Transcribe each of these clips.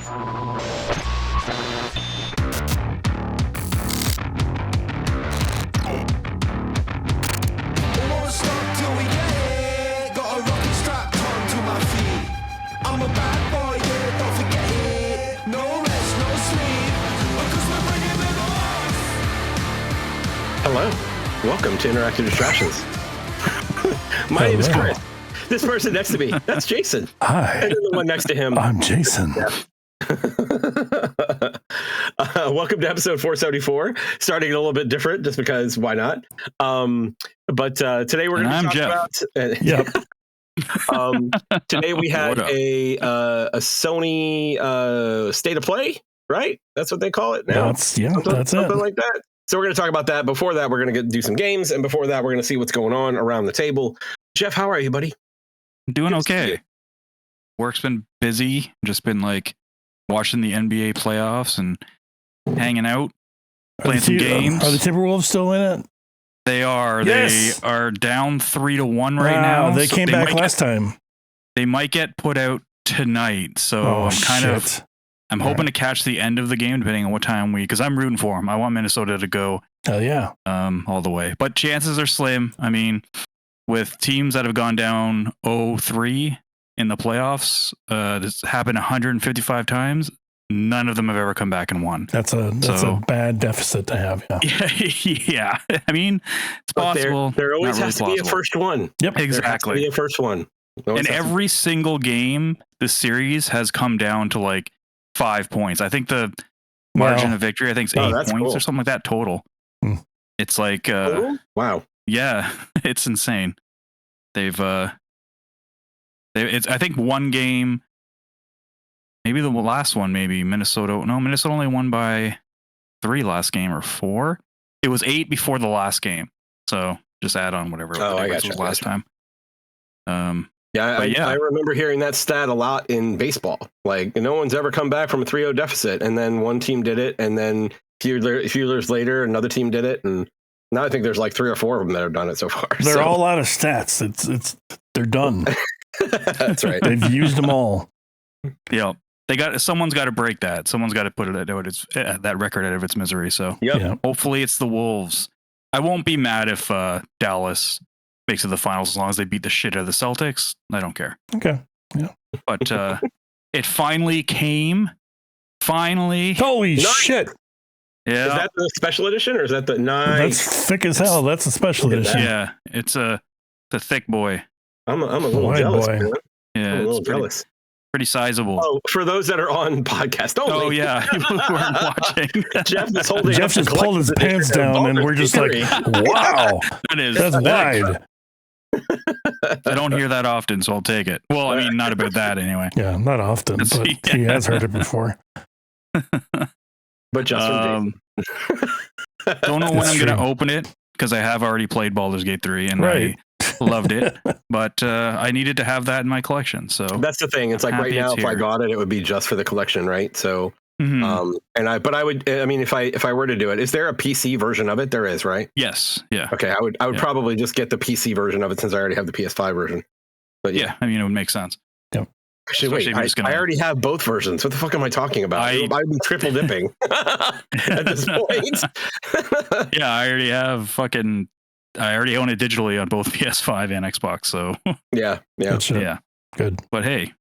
Hello, welcome to Interactive Distractions. My name is Chris. This person next to me, that's Jason. Hi. And then the one next to him, I'm Jason. Welcome to episode 474. Starting a little bit different, just because why not? But today we're going to talk about. Yep. Today we had a Sony State of Play, right? That's what they call it now. That's it. Something like that. So we're going to talk about that. Before that, we're going to do some games, and before that, we're going to see what's going on around the table. Jeff, how are you, buddy? Doing okay. Work's been busy. Just been like watching the NBA playoffs and hanging out, playing some games. Are the Timberwolves still in it? They are. Yes. They are down 3-1 right now. They came back last time. They might get put out tonight. So I'm hoping to catch the end of the game, depending on what time because I'm rooting for them. I want Minnesota to go. Hell yeah. All the way. But chances are slim. I mean, with teams that have gone down 0-3 in the playoffs, this happened 155 times. None of them have ever come back and won. That's a bad deficit to have. Yeah. I mean, it's possible. There always has to be a first one. Yep. Exactly. There has to be a first one. And every single game, this series has come down to like 5 points. I think the margin of victory, I think, is 8 points or something like that total. It's like, wow. Yeah, it's insane. It's I think one game, maybe the last one, Minnesota only won by 3 last game or 4. It was 8 before the last game. So just add on whatever was last time. I remember hearing that stat a lot in baseball. Like, no one's ever come back from a 3-0 deficit, and then one team did it, and then a few years later, another team did it, and now I think there's like 3 or 4 of them that have done it so far. They're all out of stats. They're done. That's right. They've used them all. Yeah, someone's got to break that. Someone's got to put that record out of its misery. So hopefully it's the Wolves. I won't be mad if Dallas makes it to the finals as long as they beat the shit out of the Celtics. I don't care. Okay. Yeah. But it finally came. Finally. Holy shit. Yeah. Is that the special edition or is that the nice? That's thick as hell. That's a special edition. Yeah. It's a thick boy. I'm a little jealous. Man. Yeah. I'm a little jealous. Pretty sizable. Oh, for those that are on podcast only. Oh yeah, people who aren't watching. Jeff just pulled his pants down, and we're just like, "Wow, that's wide." I don't hear that often, so I'll take it. Well, I mean, not about that anyway. Yeah, not often, but he has heard it before. But just don't know when I'm going to open it because I have already played Baldur's Gate 3 and I loved it, but I needed to have that in my collection. So that's the thing. It's like right now, if I got it, it would be just for the collection, right? So, if I were to do it, is there a PC version of it? There is, right? Yes. Yeah. Okay. I would probably just get the PC version of it since I already have the PS5 version. But yeah, I mean, it would make sense. Yep. Actually, wait, I already have both versions. What the fuck am I talking about? I've been triple dipping at this point. Yeah, I already own it digitally on both PS5 and Xbox. So yeah. Good. But hey,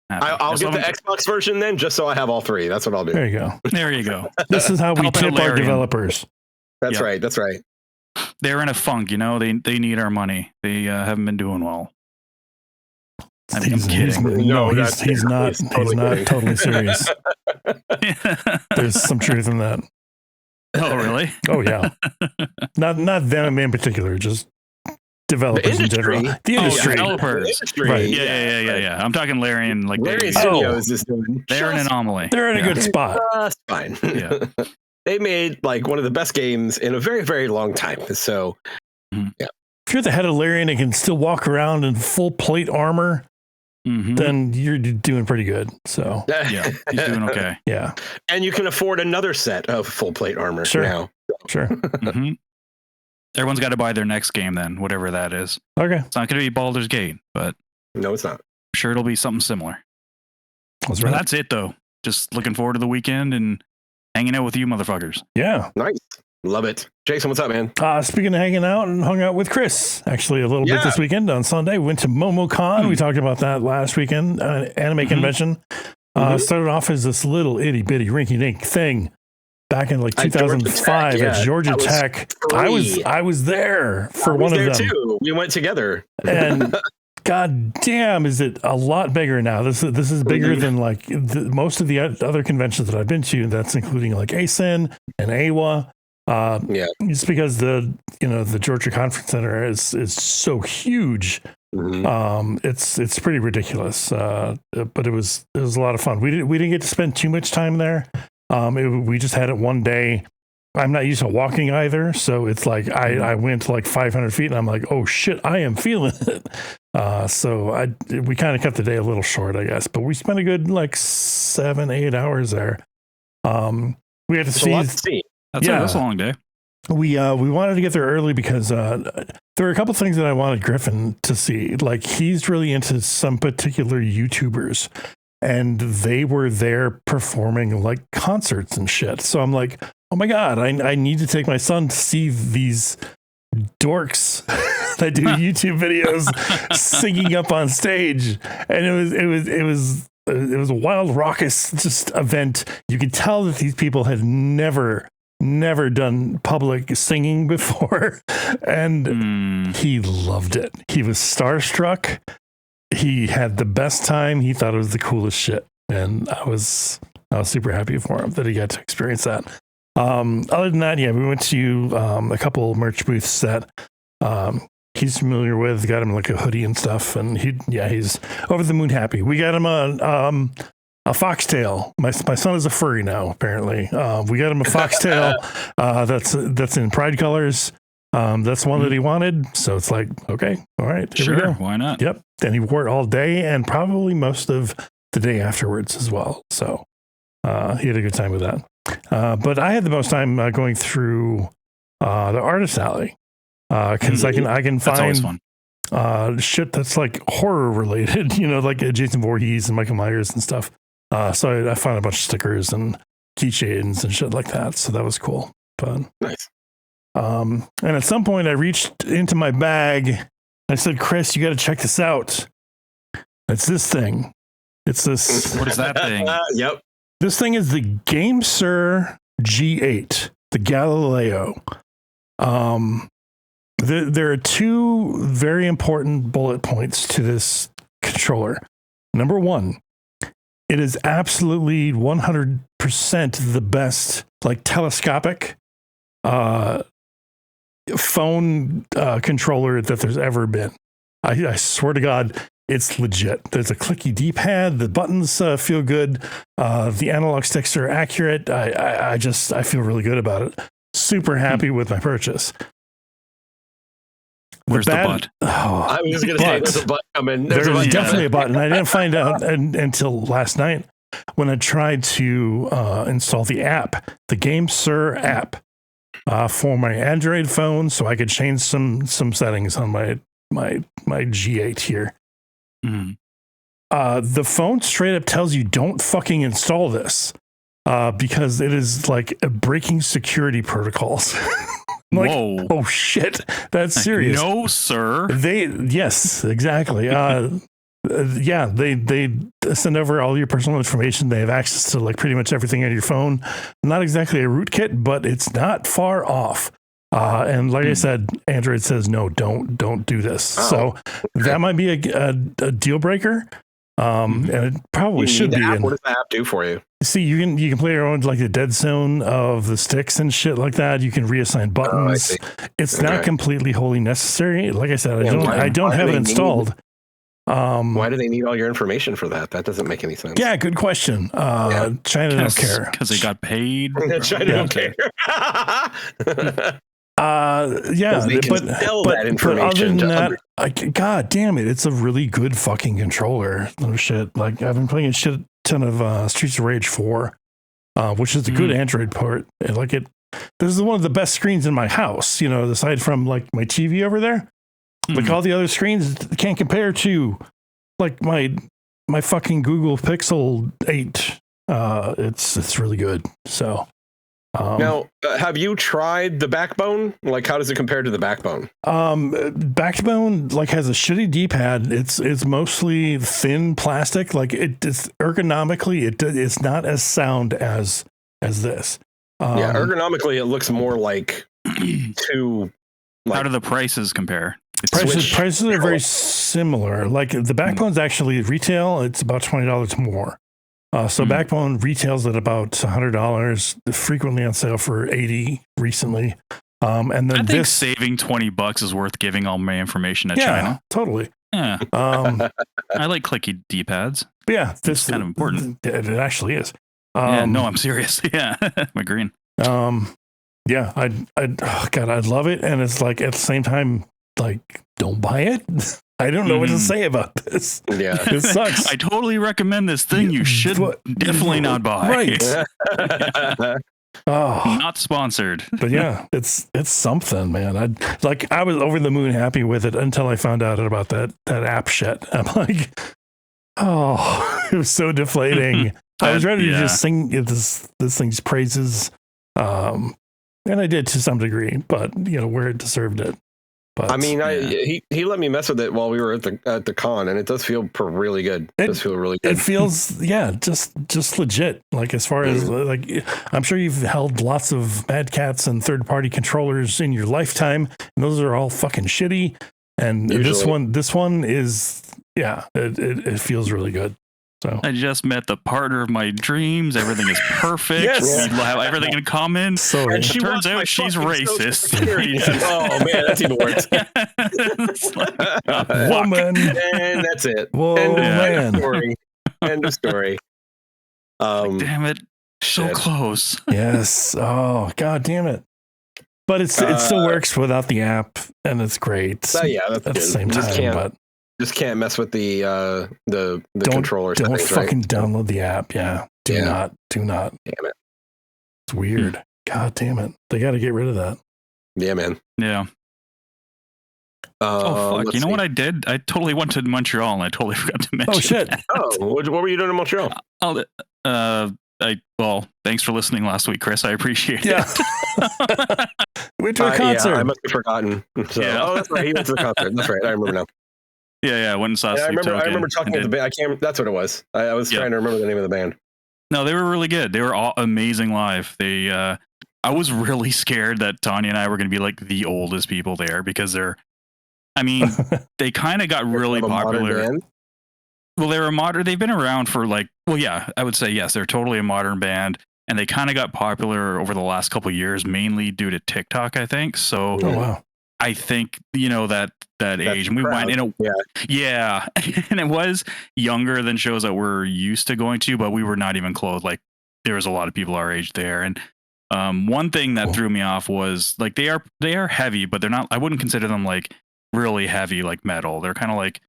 I'll get the Xbox version then, just so I have all 3. That's what I'll do. There you go. There you go. This is how we tip our developers. That's right. That's right. They're in a funk, They need our money. They haven't been doing well. I'm kidding. He's not totally serious. There's some truth in that. Oh, really? Oh, yeah. Not them in particular, just developers in general. The industry. Developers. The industry. Right. Yeah. I'm talking Larian. Larian Studios is doing. They're an anomaly. They're in a good spot. That's fine. Yeah. They made like one of the best games in a very, very long time. So, yeah. If you're the head of Larian and can still walk around in full plate armor, then you're doing pretty good. So yeah, he's doing okay. Yeah, and you can afford another set of full plate armor now. Sure. Everyone's got to buy their next game then, whatever that is. Okay, it's not going to be Baldur's Gate, but no, it's not. I'm sure it'll be something similar. That's right. That's it though. just looking forward to the weekend and hanging out with you motherfuckers. Yeah. Nice. Love it. Jason, what's up, man? Speaking of hanging out, and hung out with Chris actually a little bit this weekend on Sunday. We went to MomoCon. We talked about that last weekend, anime convention. Started off as this little itty bitty rinky dink thing back in like 2005 at Georgia Tech. I was there for one of them too. We went together, and god damn, is it a lot bigger now. This is bigger than like most of the other conventions that I've been to. That's including like ASIN and AWA. It's because the Georgia Conference Center is so huge. It's pretty ridiculous. But it was a lot of fun. We didn't get to spend too much time there. We just had it one day. I'm not used to walking either, so it's like I went like 500 feet and I'm like, oh shit, I am feeling it. So we kind of cut the day a little short, I guess, but we spent a good like 7-8 hours there. We had to see. That's a long day. We wanted to get there early because there were a couple things that I wanted Griffin to see. Like, he's really into some particular YouTubers, and they were there performing like concerts and shit. So I'm like, oh my god, I need to take my son to see these dorks that do YouTube videos singing up on stage. And it was a wild, raucous just event. You could tell that these people had never done public singing before, and he loved it. He was starstruck. He had the best time. He thought it was the coolest shit, and I was super happy for him that he got to experience that. Other than that, we went to a couple merch booths that he's familiar with. Got him like a hoodie and stuff, and he's over the moon happy. We got him a foxtail. My son is a furry now, apparently. We got him a foxtail that's in pride colors. That's one that he wanted. So it's like, okay, all right, here we go. Why not? Yep. And he wore it all day and probably most of the day afterwards as well. So he had a good time with that. But I had the most time going through the artist alley because I can find shit that's like horror related, like Jason Voorhees and Michael Myers and stuff. So I found a bunch of stickers and keychains and shit like that. So that was cool. Fun. Nice. And at some point I reached into my bag. I said, Chris, you got to check this out. It's this thing. It's this. What is that thing? Yep. This thing is the GameSir G8, the Galileo. There are two very important bullet points to this controller. Number one, it is absolutely 100% the best, like, telescopic phone controller that there's ever been. I swear to God, it's legit. There's a clicky D-pad. The buttons feel good. The analog sticks are accurate. I feel really good about it. Super happy with my purchase. Where's the butt? I was going to say there's a butt coming. There's definitely a button. I didn't find out until last night when I tried to install the app, the GameSir app, for my Android phone, so I could change some settings on my G8 here. The phone straight up tells you don't fucking install this because it is like breaking security protocols. Like, whoa! Oh shit, that's serious. No, sir. Yes, exactly. They send over all your personal information. They have access to like pretty much everything on your phone. Not exactly a rootkit, but it's not far off. And like I said, Android says no, don't do this. Oh, so that might be a deal breaker. And it probably should be. What does the app do for you? See, you can play around like the dead zone of the sticks and shit like that. You can reassign buttons. It's not completely wholly necessary. Like I said, I don't have it installed. Why do they need all your information for that? That doesn't make any sense. Yeah, good question. China don't care because they got paid. China don't care. But other than that, God damn it, it's a really good fucking controller. No shit. Like, I've been playing a shit ton of Streets of Rage 4, which is a good Android port. This is one of the best screens in my house, aside from like my TV over there. Like all the other screens can't compare to like my fucking Google Pixel 8 It's really good. So now, have you tried the Backbone? Like, how does it compare to the Backbone? Backbone like has a shitty D-pad. It's mostly thin plastic. Like it's ergonomically, it's not as sound as this. Yeah, ergonomically, it looks more like two. Like, how do the prices compare? Prices are very similar. Like the Backbone's actually retail, it's about $20 more. So Backbone retails at about $100, frequently on sale for $80 recently. And then I think saving $20 is worth giving all my information to China. Totally. Yeah. I like clicky D-pads. But yeah, this is kind of important. It actually is. Yeah, no, I'm serious. Yeah, I'm agreeing. Yeah, I'd love it. And it's like at the same time, like, don't buy it. I don't know what to say about this. Yeah, it sucks. I totally recommend this thing. You should definitely not buy. Right. Oh, not sponsored. But yeah, it's something, man. I was over the moon happy with it until I found out about that app shit. I'm like, oh, it was so deflating. I was ready to just sing this thing's praises, and I did to some degree, but where it deserved it. But, I mean, he let me mess with it while we were at the con, and it does feel really good. It does feel really good. It feels, just legit. Like as far as like, I'm sure you've held lots of Mad Cats and third-party controllers in your lifetime, and those are all fucking shitty. And usually. this one is, it feels really good. So I just met the partner of my dreams. Everything is perfect. Yes. We have everything in common. So and she turns out she's racist. Oh man, that's even worse. Woman, and that's it. Whoa, End of story. End of story. Damn it, so close. Yes. Oh god, damn it. But it still works without the app, and it's great. That's at the same time. But just can't mess with the controller. Don't settings, fucking right? download the app. Yeah. Do not. Damn it. It's weird. God damn it. They got to get rid of that. Yeah, man. Yeah. Oh fuck! You know what I did? I totally went to Montreal, and I totally forgot to mention. Oh shit! That. What were you doing in Montreal? Thanks for listening last week, Chris. I appreciate it. We went to a concert. Yeah, I must have forgotten. So, Oh, that's right. He went to the concert. That's right. I remember now. Yeah, went and saw. I remember talking to the band. I can't. That's what it was. I was trying to remember the name of the band. No, they were really good. They were all amazing live. They. I was really scared that Tanya and I were going to be like the oldest people there because they're. I mean, they kind of got really popular. Well, they were modern. They've been around for I would say yes. They're totally a modern band, and they kind of got popular over the last couple of years, mainly due to TikTok, I think. So, wow. I think that age, and we went in and it was younger than shows that we're used to going to, but we were not even close. Like there was a lot of people our age there, and one thing that threw me off was like they are heavy, but they're not. I wouldn't consider them like really heavy like metal. They're kind of like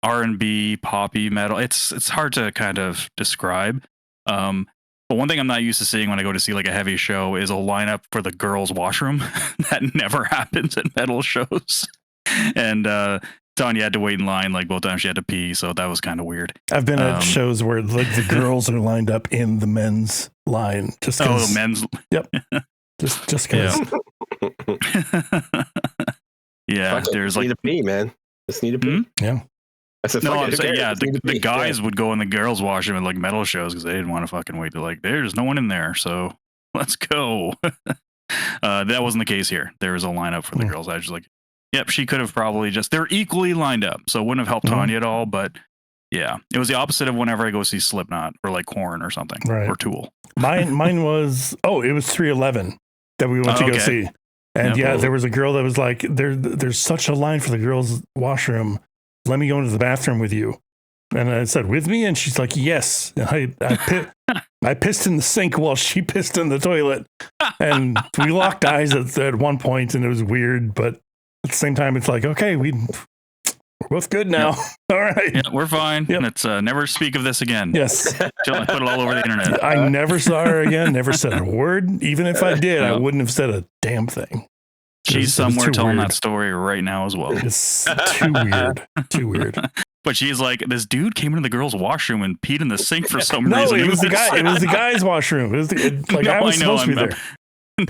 R&B poppy metal. It's hard to kind of describe. But one thing I'm not used to seeing when I go to see like a heavy show is a lineup for the girls' washroom. That never happens at metal shows. And Tanya had to wait in line like both times she had to pee, so that was kind of weird. I've been at shows where like the girls are lined up in the men's line. Just the men's. Yep. Just because. Yeah, there's like need a pee, man. Just need a pee. Yeah. I'm saying, the guys would go in the girls' washroom at like metal shows because they didn't want to fucking wait to like, there's no one in there, so let's go. That wasn't the case here. There was a lineup for the girls. I was just like, yep, she could have probably they're equally lined up, so it wouldn't have helped Tanya at all. But yeah, it was the opposite of whenever I go see Slipknot or like Korn or something, or Tool. Mine was it was 311 that we went to go see, and there was a girl that was like, there's such a line for the girls' washroom. Let me go into the bathroom with you. And I said, with me? And she's like, yes. And I pissed in the sink while she pissed in the toilet. And we locked eyes at one point, and it was weird. But at the same time, it's like, okay, we're both good now. Yep. All right. Yeah, we're fine. Yep. Let's never speak of this again. Yes. Put it all over the internet. I never saw her again, never said a word. Even if I did, I wouldn't have said a damn thing. She's somewhere telling that story right now as well. It's too weird. Too weird. But she's like, this dude came into the girls' washroom and peed in the sink for some reason. No, it was the guy. It was the guy's washroom. It was I was supposed to be there.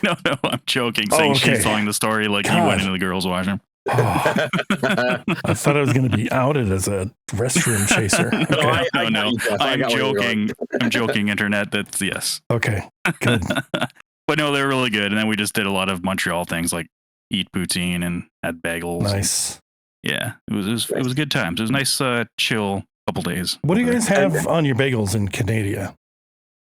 No, I'm joking. Saying she's telling the story like he went into the girls' washroom. Oh. I thought I was going to be outed as a restroom chaser. No. I'm joking. I'm joking, internet. That's yes. Okay, good. But no, they're really good. And then we just did a lot of Montreal things like eat poutine and had bagels. Nice. Yeah, it was good times. It was nice, chill couple days. What do you guys have on your bagels in Canada?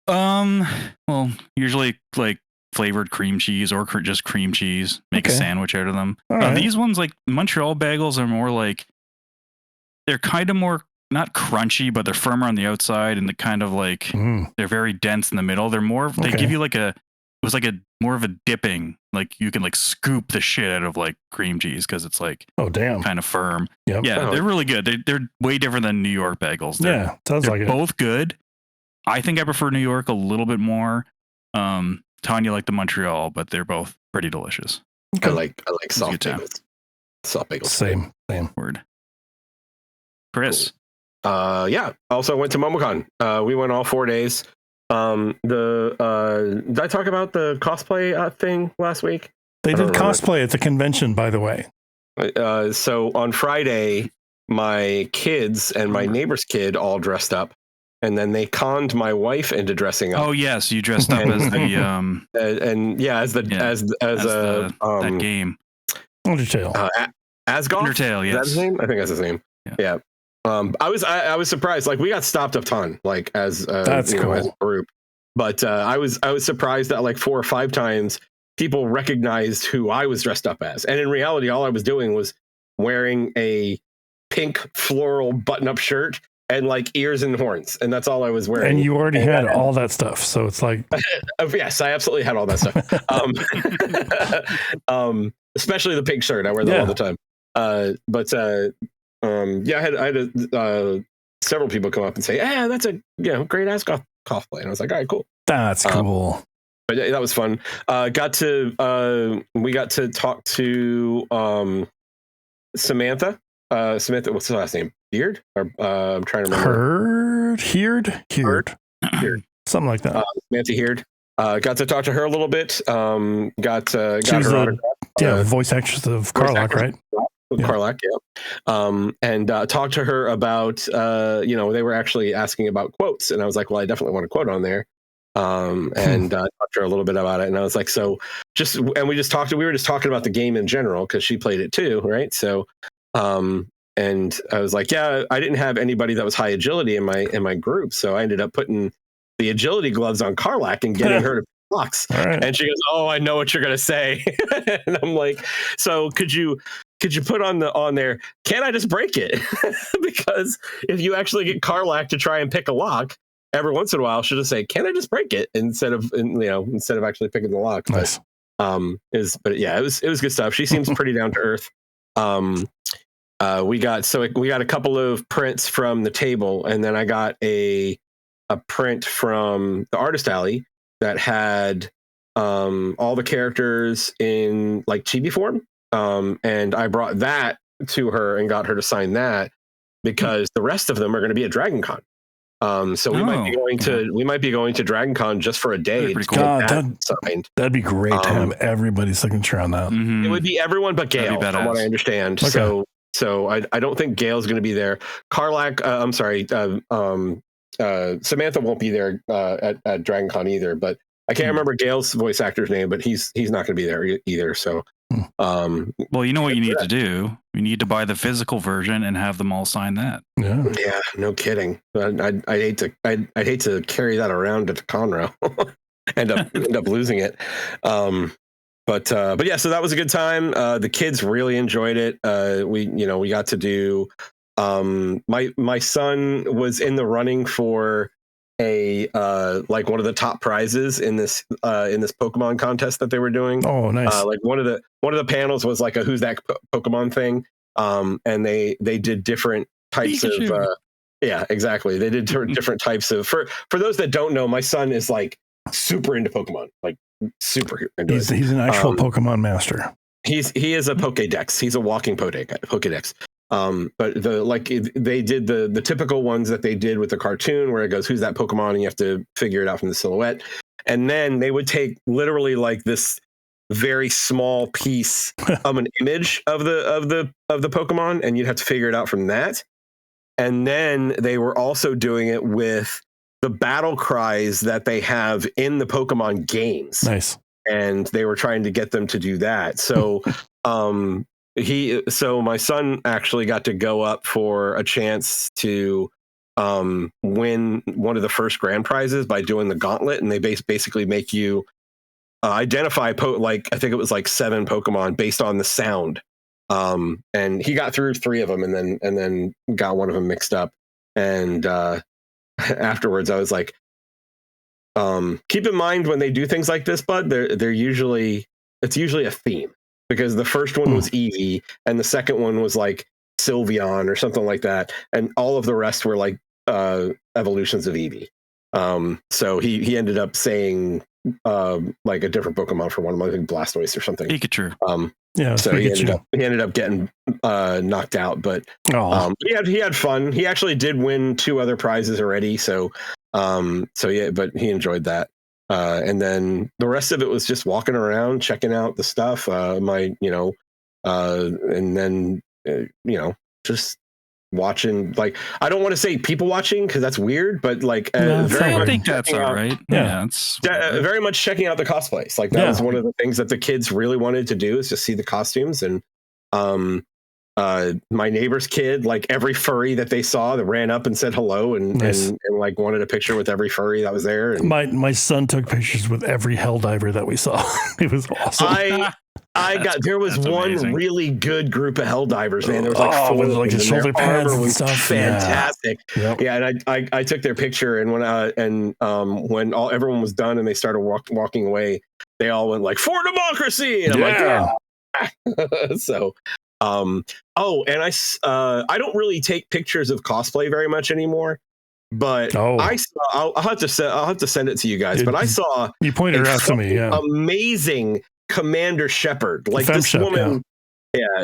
Well, usually like flavored cream cheese or just cream cheese. Make a sandwich out of them. Right. These ones, like Montreal bagels, are more like they're kind of more not crunchy, but they're firmer on the outside and the kind of like they're very dense in the middle. They're more. They give you like more of a dipping. Like you can like scoop the shit out of like cream cheese because it's like kind of firm. Yep. Yeah, they're really good. They're way different than New York bagels. Sounds like it. Both good. I think I prefer New York a little bit more. Tanya liked the Montreal, but they're both pretty delicious. I like soft bagels. Soft bagels. Same word. Chris. Yeah. Also went to MomoCon. We went all 4 days. Did I talk about the cosplay thing last week? They did cosplay at the convention, by the way. So on Friday, my kids and my neighbor's kid all dressed up. And then they conned my wife into dressing up. Oh yes, you dressed up as the that game. Undertale. Asgoth? Undertale, yes. Is that his name? I think that's his name. Yeah. I was surprised. Like we got stopped a ton, like as that's cool. As a group. But I was surprised that like 4 or 5 times people recognized who I was dressed up as. And in reality, all I was doing was wearing a pink floral button-up shirt and like ears and horns, and that's all I was wearing. And you already had all that stuff, so it's like yes, I absolutely had all that stuff. Especially the pink shirt. I wear that all the time. I had several people come up and say, "Yeah, that's a great ass cosplay," and I was like, "All right, cool." That's cool. But yeah, that was fun. We got to talk to Samantha. Samantha, what's her last name? Beard? Or I'm trying to remember. Heard. Something like that. Samantha Heard. Got to talk to her a little bit. Got her autograph. Voice actress of Karlach, right? Karlach, yeah. And talked to her about, they were actually asking about quotes, and I was like, well, I definitely want a quote on there. And talked to her a little bit about it, and I was like, we were just talking about the game in general because she played it too, right? So, and I was like, yeah, I didn't have anybody that was high agility in my group, so I ended up putting the agility gloves on Karlach and getting her to blocks. Right. And she goes, "Oh, I know what you're gonna say." And I'm like, "So could you put on there? Can't I just break it?" Because if you actually get Karlach to try and pick a lock, every once in a while she'll just say, "Can I just break it?" instead of actually picking the lock. Nice. But it was good stuff. She seems pretty down to earth. We got a couple of prints from the table, and then I got a print from the artist alley that had all the characters in like chibi form. And I brought that to her and got her to sign that because the rest of them are going to be at Dragon Con. So we might be going to Dragon Con just for a day. That'd be great to have everybody's signature on that. It would be everyone but Gail, from what I understand. Okay. So I don't think Gail's going to be there. Karlach, I'm sorry, Samantha won't be there at Dragon Con either. But I can't remember Gail's voice actor's name, but he's not going to be there either. So, well, you know what you need to do? You need to buy the physical version and have them all sign that. Yeah, no kidding. I'd hate to carry that around to Conroe, end up losing it. But yeah, so that was a good time. The kids really enjoyed it. We got to do. My son was in the running for a like one of the top prizes in this Pokemon contest that they were doing. Oh, nice! Like one of the panels was like a Who's That Pokemon thing, and they did different types Pikachu. of. Yeah, exactly. They did different types of. For those that don't know, my son is like super into Pokemon, like super into it. He's an actual Pokemon master. He is a Pokédex. He's a walking Pokédex. But they did the typical ones that they did with the cartoon, where it goes, "Who's that Pokemon?" and you have to figure it out from the silhouette. And then they would take literally like this very small piece of an image of the Pokemon, and you'd have to figure it out from that. And then they were also doing it with the battle cries that they have in the Pokemon games. Nice. And they were trying to get them to do that. So so my son actually got to go up for a chance to win one of the first grand prizes by doing the gauntlet, and they basically make you identify I think it was like 7 Pokemon based on the sound. And he got through 3 of them, and then got one of them mixed up. And afterwards, I was like, keep in mind when they do things like this, bud, it's usually a theme, because the first one was Eevee, and the second one was like Sylveon or something like that, and all of the rest were like evolutions of Eevee. So he ended up saying like a different Pokemon for one of them, I think Blastoise or something. Pikachu. Yeah, so he ended up getting knocked out, but he had fun. He actually did win 2 other prizes already, so yeah, but he enjoyed that. And then the rest of it was just walking around, checking out the stuff. And then just watching. Like, I don't want to say people watching, because that's weird, but like I think that's all right. Yeah, it's very much checking out the cosplays. Like that was one of the things that the kids really wanted to do, is just see the costumes. And my neighbor's kid, like every furry that they saw, that ran up and said hello, and like wanted a picture with every furry that was there. And my son took pictures with every Helldiver that we saw. It was awesome. There was one amazing. Really good group of Helldivers, man. There was like 4 with like the shoulder pads and stuff. Fantastic. Yeah, and I took their picture, and when everyone was done and they started walking away, they all went like, "For democracy!" And I'm like, yeah. So and I don't really take pictures of cosplay very much anymore, but I'll have to send it to you guys. But I saw you pointed it out to me. Yeah, amazing Commander Shepard. Like this woman,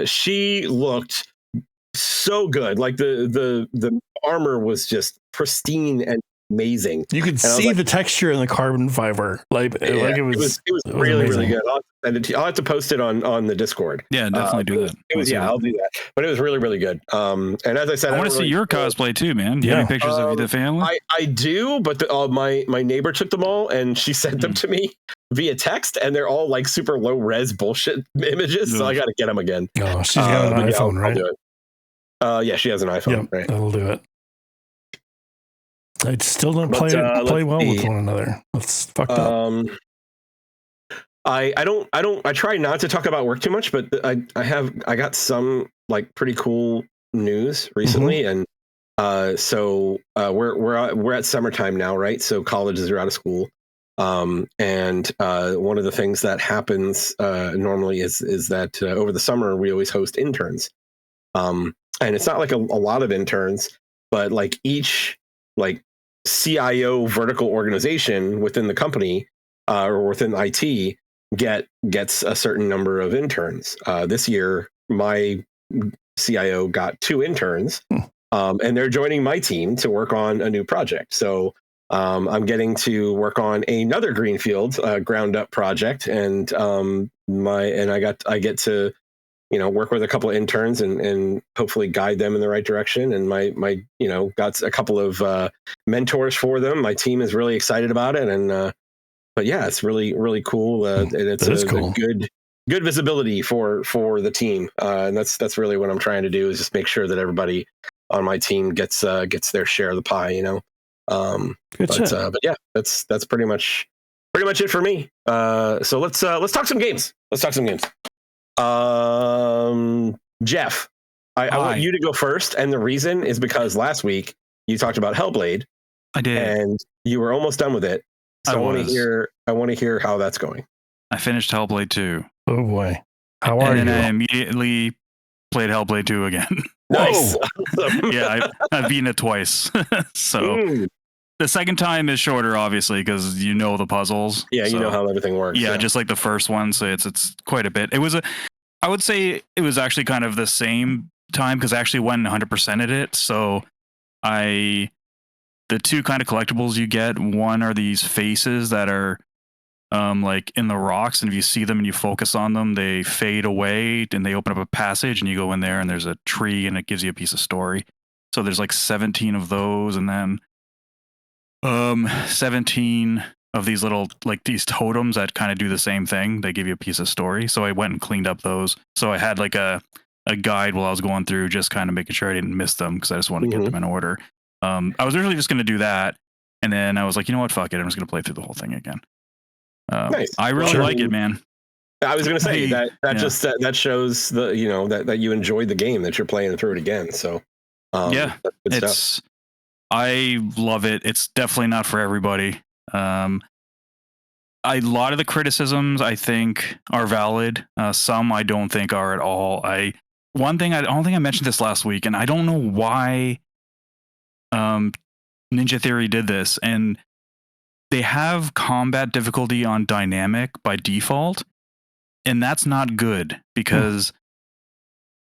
she looked so good. Like the armor was just pristine and amazing. You could see the texture in the carbon fiber. It was really good. I'll have to post it on the Discord. Yeah, definitely do that. I'll do that. But it was really, really good. And as I said, I want to see your cosplay too, man. Do you have any pictures of the family? I do, but my neighbor took them all, and she sent them to me via text, and they're all like super low res bullshit images. So I got to get them again. Oh, she's got an iPhone, right? I'll do it. Yeah, she has an iPhone. Yep, right? That'll do it. I still don't play well with one another. That's fucked up. I try not to talk about work too much, but I got some like pretty cool news recently, and so we're at summertime now, right? So colleges are out of school, and one of the things that happens normally is that over the summer we always host interns, and it's not like a lot of interns, but like each like CIO vertical organization within the company or within IT gets a certain number of interns. This year, my CIO got 2 interns, and they're joining my team to work on a new project. So I'm getting to work on another greenfield ground up project, and I get to work with a couple of interns and hopefully guide them in the right direction. And my got a couple of mentors for them. My team is really excited about it, and but yeah, it's really, really cool. And it's cool. Good visibility for the team. And that's really what I'm trying to do, is just make sure that everybody on my team gets their share of the pie, But yeah, that's pretty much it for me. So let's talk some games. Jeff, I want you to go first. And the reason is because last week you talked about Hellblade. I did. And you were almost done with it. So I want to hear how that's going. I finished Hellblade 2. Oh boy. How are you? And then I immediately played Hellblade 2 again. Nice. Yeah, I've beaten it twice. So the second time is shorter, obviously, because you know the puzzles. Yeah, you know how everything works. Yeah, just like the first one. So it's quite a bit. I would say it was actually kind of the same time because I actually went and 100%ed it. So the two kind of collectibles you get, one are these faces that are like in the rocks, and if you see them and you focus on them, they fade away and they open up a passage, and you go in there and there's a tree and it gives you a piece of story. So there's like 17 of those, and then 17 of these little, like these totems that kind of do the same thing. They give you a piece of story. So I went and cleaned up those. So I had like a guide while I was going through, just kind of making sure I didn't miss them because I just wanted to get them in order. I was originally just going to do that, and then I was like, you know what, fuck it, I'm just going to play through the whole thing again. Nice. I really like it, man. I was going to say that shows that you enjoyed the game, that you're playing through it again. So it's I love it. It's definitely not for everybody. A lot of the criticisms I think are valid. Some I don't think are at all. One thing I don't think I mentioned this last week, and I don't know why Ninja Theory did this, and they have combat difficulty on dynamic by default, and that's not good because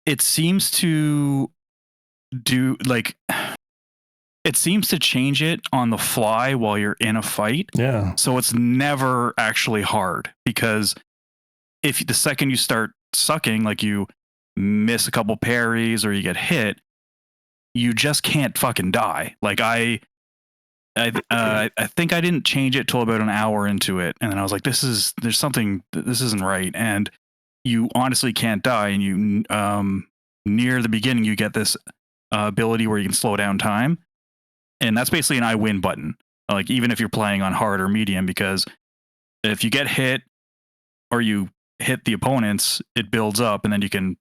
it seems to change it on the fly while you're in a fight. Yeah. So it's never actually hard, because if the second you start sucking, like you miss a couple parries or you get hit, you just can't fucking die. Like I think I didn't change it till about an hour into it, and then I was like, this isn't right, and you honestly can't die. And you near the beginning you get this ability where you can slow down time, and that's basically an I win button. Like even if you're playing on hard or medium, because if you get hit or you hit the opponents, it builds up, and then you can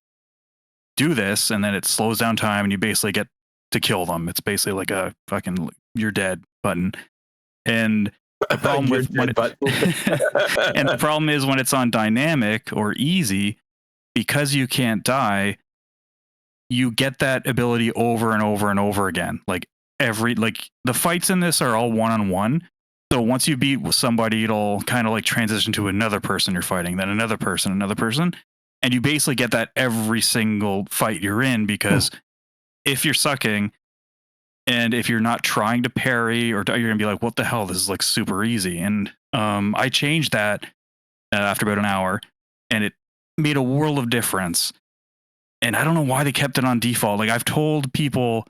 do this, and then it slows down time, and you basically get to kill them. It's basically like a fucking you're dead button. And the problem and the problem is when it's on dynamic or easy, because you can't die, you get that ability over and over and over again. Like the fights in this are all one-on-one. So once you beat somebody, it'll kind of like transition to another person you're fighting, then another person. And you basically get that every single fight you're in, because if you're sucking and if you're not trying to parry, or you're going to be like, what the hell? This is like super easy. And I changed that after about an hour, and it made a world of difference. And I don't know why they kept it on default. Like I've told people,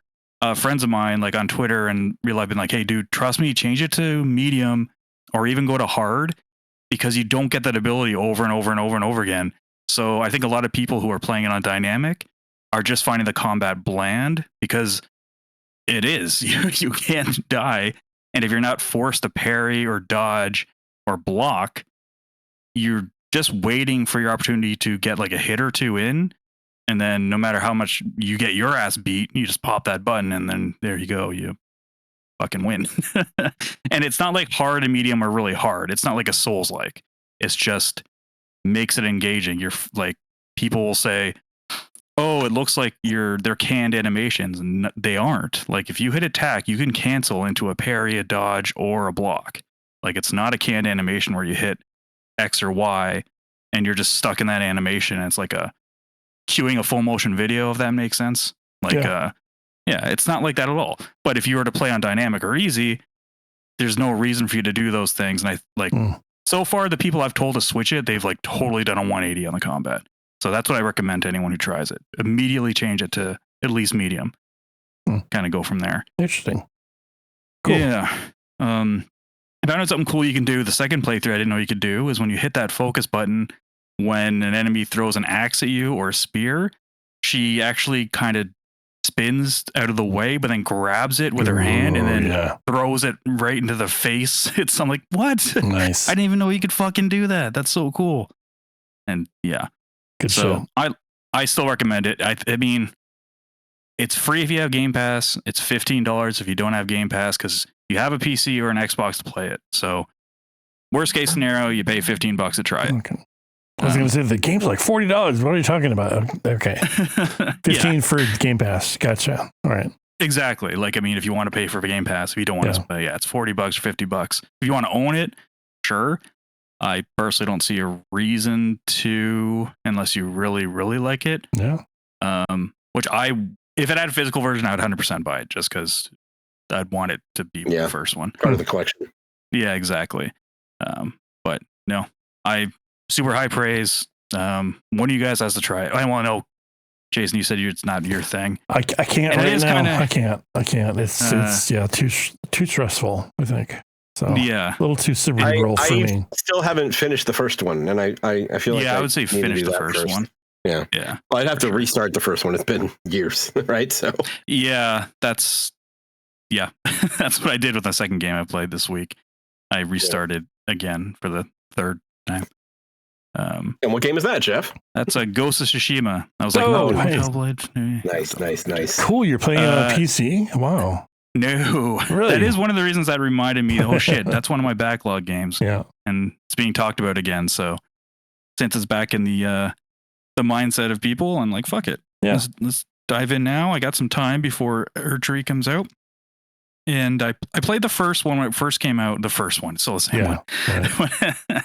friends of mine, like on Twitter and real life, been like, hey, dude, trust me, change it to medium or even go to hard, because you don't get that ability over and over and over and over again. So I think a lot of people who are playing it on dynamic are just finding the combat bland, because it is. You can't die. And if you're not forced to parry or dodge or block, you're just waiting for your opportunity to get like a hit or two in. And then no matter how much you get your ass beat, you just pop that button, and then there you go. You fucking win. And it's not like hard and medium are really hard. It's not like a Souls-like. It's just makes it engaging. You're like, people will say, oh, it looks like they're canned animations, and they aren't. Like if you hit attack, you can cancel into a parry, a dodge, or a block. Like it's not a canned animation where you hit X or Y and you're just stuck in that animation. And it's like queuing a full motion video, if that makes sense. Like it's not like that at all. But if you were to play on dynamic or easy, there's no reason for you to do those things. And so far the people I've told to switch it, they've like totally done a 180 on the combat. So that's what I recommend to anyone who tries it. Immediately change it to at least medium. Kind of go from there. Interesting. Cool. Yeah. I found out something cool you can do. The second playthrough I didn't know you could do is when you hit that focus button, when an enemy throws an axe at you or a spear, she actually kind of spins out of the way, but then grabs it with her hand and then throws it right into the face. I'm like, what? Nice. I didn't even know you could fucking do that. That's so cool. And yeah. Good so I still recommend it. I mean, it's free if you have Game Pass. It's $15 if you don't have Game Pass, because you have a PC or an Xbox to play it. So worst case scenario, you pay $15 to try it. Okay. I was going to say the game's like $40. What are you talking about? Okay. 15 for Game Pass. Gotcha. All right. Exactly. Like, I mean, if you want to pay for Game Pass, if you don't want to pay, it's $40 or $50. If you want to own it, sure. I personally don't see a reason to, unless you really, really like it. Yeah. which if it had a physical version, I'd 100% buy it just because I'd want it to be the first one. Part of the collection. Yeah, exactly. But no, super high praise. One of you guys has to try it. I want to know, Jason, you said it's not your thing. I can't and right now. I can't. It's too stressful, I think. So yeah, a little too cerebral for me. I still haven't finished the first one, and I feel like I would say finish the first one. Yeah. Well, I'd have to restart the first one. It's been years, right? So yeah, that's what I did with the second game I played this week. I restarted again for the third time. And what game is that, Jeff? That's a Ghost of Tsushima. I was like, nice. Cool. You're playing on a PC? Wow. No, really? That is one of the reasons that reminded me. Oh shit, that's one of my backlog games. Yeah, and it's being talked about again. So since it's back in the mindset of people, I'm like, fuck it. Yeah, let's dive in now. I got some time before Erdtree comes out. And I played the first one when it first came out. The first one, still the same one. Right.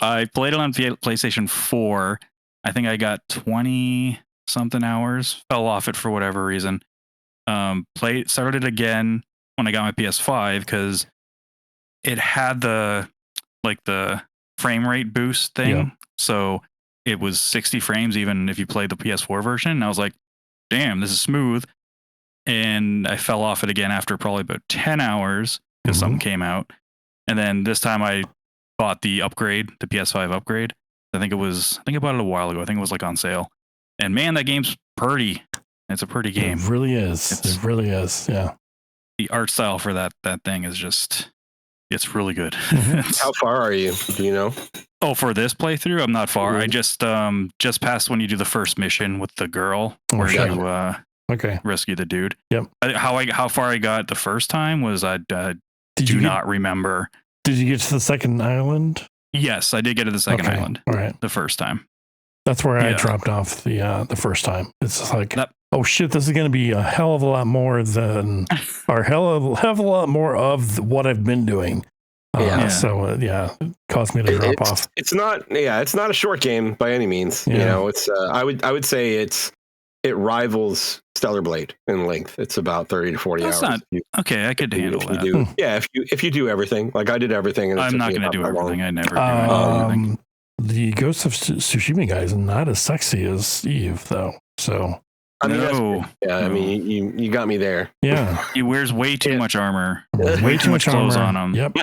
I played it on PlayStation 4. I think I got 20 something hours. Fell off it for whatever reason. Started it again when I got my PS5 because it had the frame rate boost thing. Yeah. So it was 60 frames even if you played the PS4 version. And I was like, damn, this is smooth. And I fell off it again after probably about 10 hours because something came out. And then this time I bought the upgrade, the PS5 upgrade. I think I bought it a while ago. I think it was like on sale. And man, that game's pretty. It's a pretty game. It really is. It really is. Yeah. The art style for that thing is it's really good. How far are you? Do you know? Oh, for this playthrough, I'm not far. I just passed when you do the first mission with the girl where you rescue the dude. Yep. How far I got the first time was I do not remember. Did you get to the second island? Yes, I did get to the second island. All right. The first time. That's where I dropped off the first time. It's like, oh shit, this is going to be a hell of a lot more than, or hell of a lot more of what I've been doing. So it caused me to drop off. It's not a short game by any means. Yeah. You know, it's I would say it rivals Stellar Blade in length. It's about 30 to 40 hours. Okay, I could handle that. If you do everything, like I did everything. And I'm not going to do everything. I never do everything. The Ghost of Tsushima guy is not as sexy as Eve, though. So I mean, you got me there. Yeah, he wears way too much armor. Way too much clothes armor on him. Yep.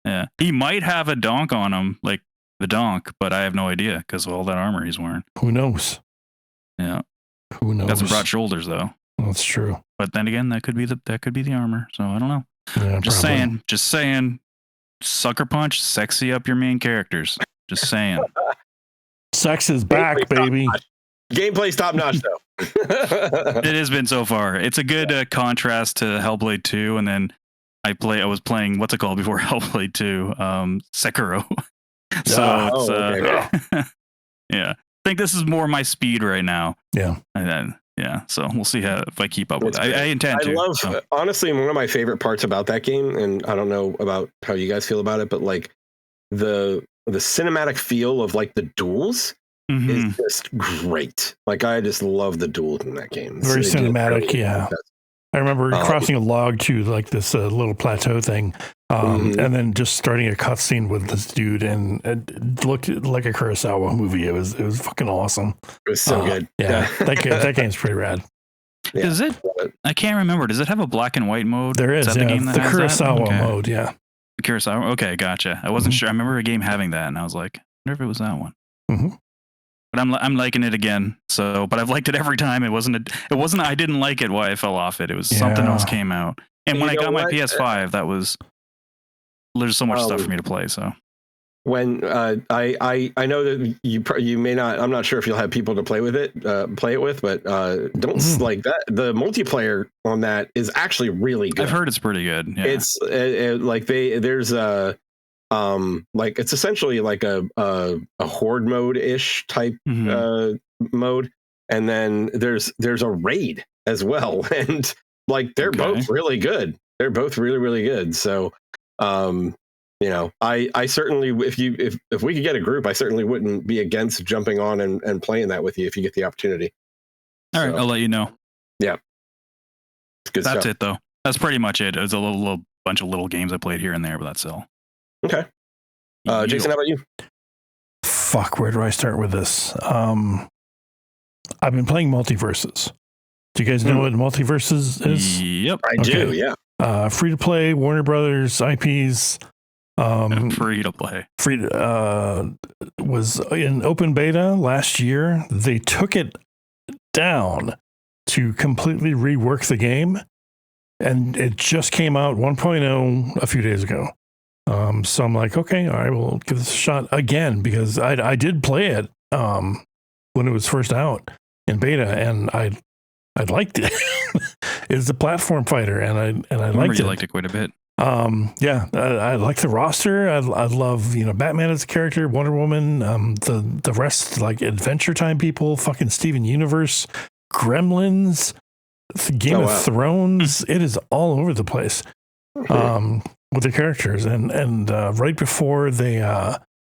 Yeah, he might have a donk on him, like the donk, but I have no idea because of all that armor he's wearing. Who knows? Yeah. Who knows? Got some broad shoulders though. That's true. But then again, that could be the armor. So I don't know. Yeah, just saying. Sucker Punch, sexy up your main characters. Just saying. Sex is back, baby. Gameplay's top notch though. It has been so far. It's a good contrast to Hellblade 2, and then I was playing what's it called before Hellblade 2, Sekiro. Yeah. I think this is more my speed right now. Yeah. And then so we'll see if I keep up with it. I intend to. Honestly, one of my favorite parts about that game, and I don't know about how you guys feel about it, but like the cinematic feel of like the duels is just great. Like I just love the duels in that game. Very cinematic, yeah. I remember crossing a log to like this little plateau thing, and then just starting a cutscene with this dude, and it looked like a Kurosawa movie. It was fucking awesome. It was so good. Yeah, that game's pretty rad. Yeah. Does it? I can't remember. Does it have a black and white mode? There is. Is that the game that the has Kurosawa that? mode. Yeah. Kurosawa. Okay, gotcha. I wasn't sure. I remember a game having that, and I was like, I wonder if it was that one. But I'm liking it again. So, but I've liked it every time. It wasn't. I didn't like it. Why I fell off it. It was something else came out. And when I got my PS5, that was there's so much stuff for me to play. So when I know that you may not. I'm not sure if you'll have people to play with it, but don't like that. The multiplayer on that is actually really good. I've heard it's pretty good. Yeah. It's like there's a. Like it's essentially like a horde mode ish type mode, and then there's a raid as well, and like they're both really good. They're both really really good. So, I certainly if we could get a group, I certainly wouldn't be against jumping on and playing that with you if you get the opportunity. All right, I'll let you know. Yeah. It's good That's stuff. it, though. That's pretty much it. It was a little bunch of little games I played here and there, but that's all. Okay. Jason, how about you? Fuck, where do I start with this? I've been playing Multiverses. Do you guys know what Multiverses is? Yep. I do, yeah. Free to play, Warner Brothers IPs. Free to play. Was in open beta last year. They took it down to completely rework the game, and it just came out 1.0 a few days ago. So I'm like, okay, all right, we'll give this a shot again, because I did play it when it was first out in beta, and I liked it. It's a platform fighter, and I liked it. You liked it quite a bit. Yeah, I like the roster. I love, Batman as a character, Wonder Woman, the rest, like Adventure Time people, fucking Steven Universe, Gremlins, Game of Thrones. It is all over the place with the characters. And right before they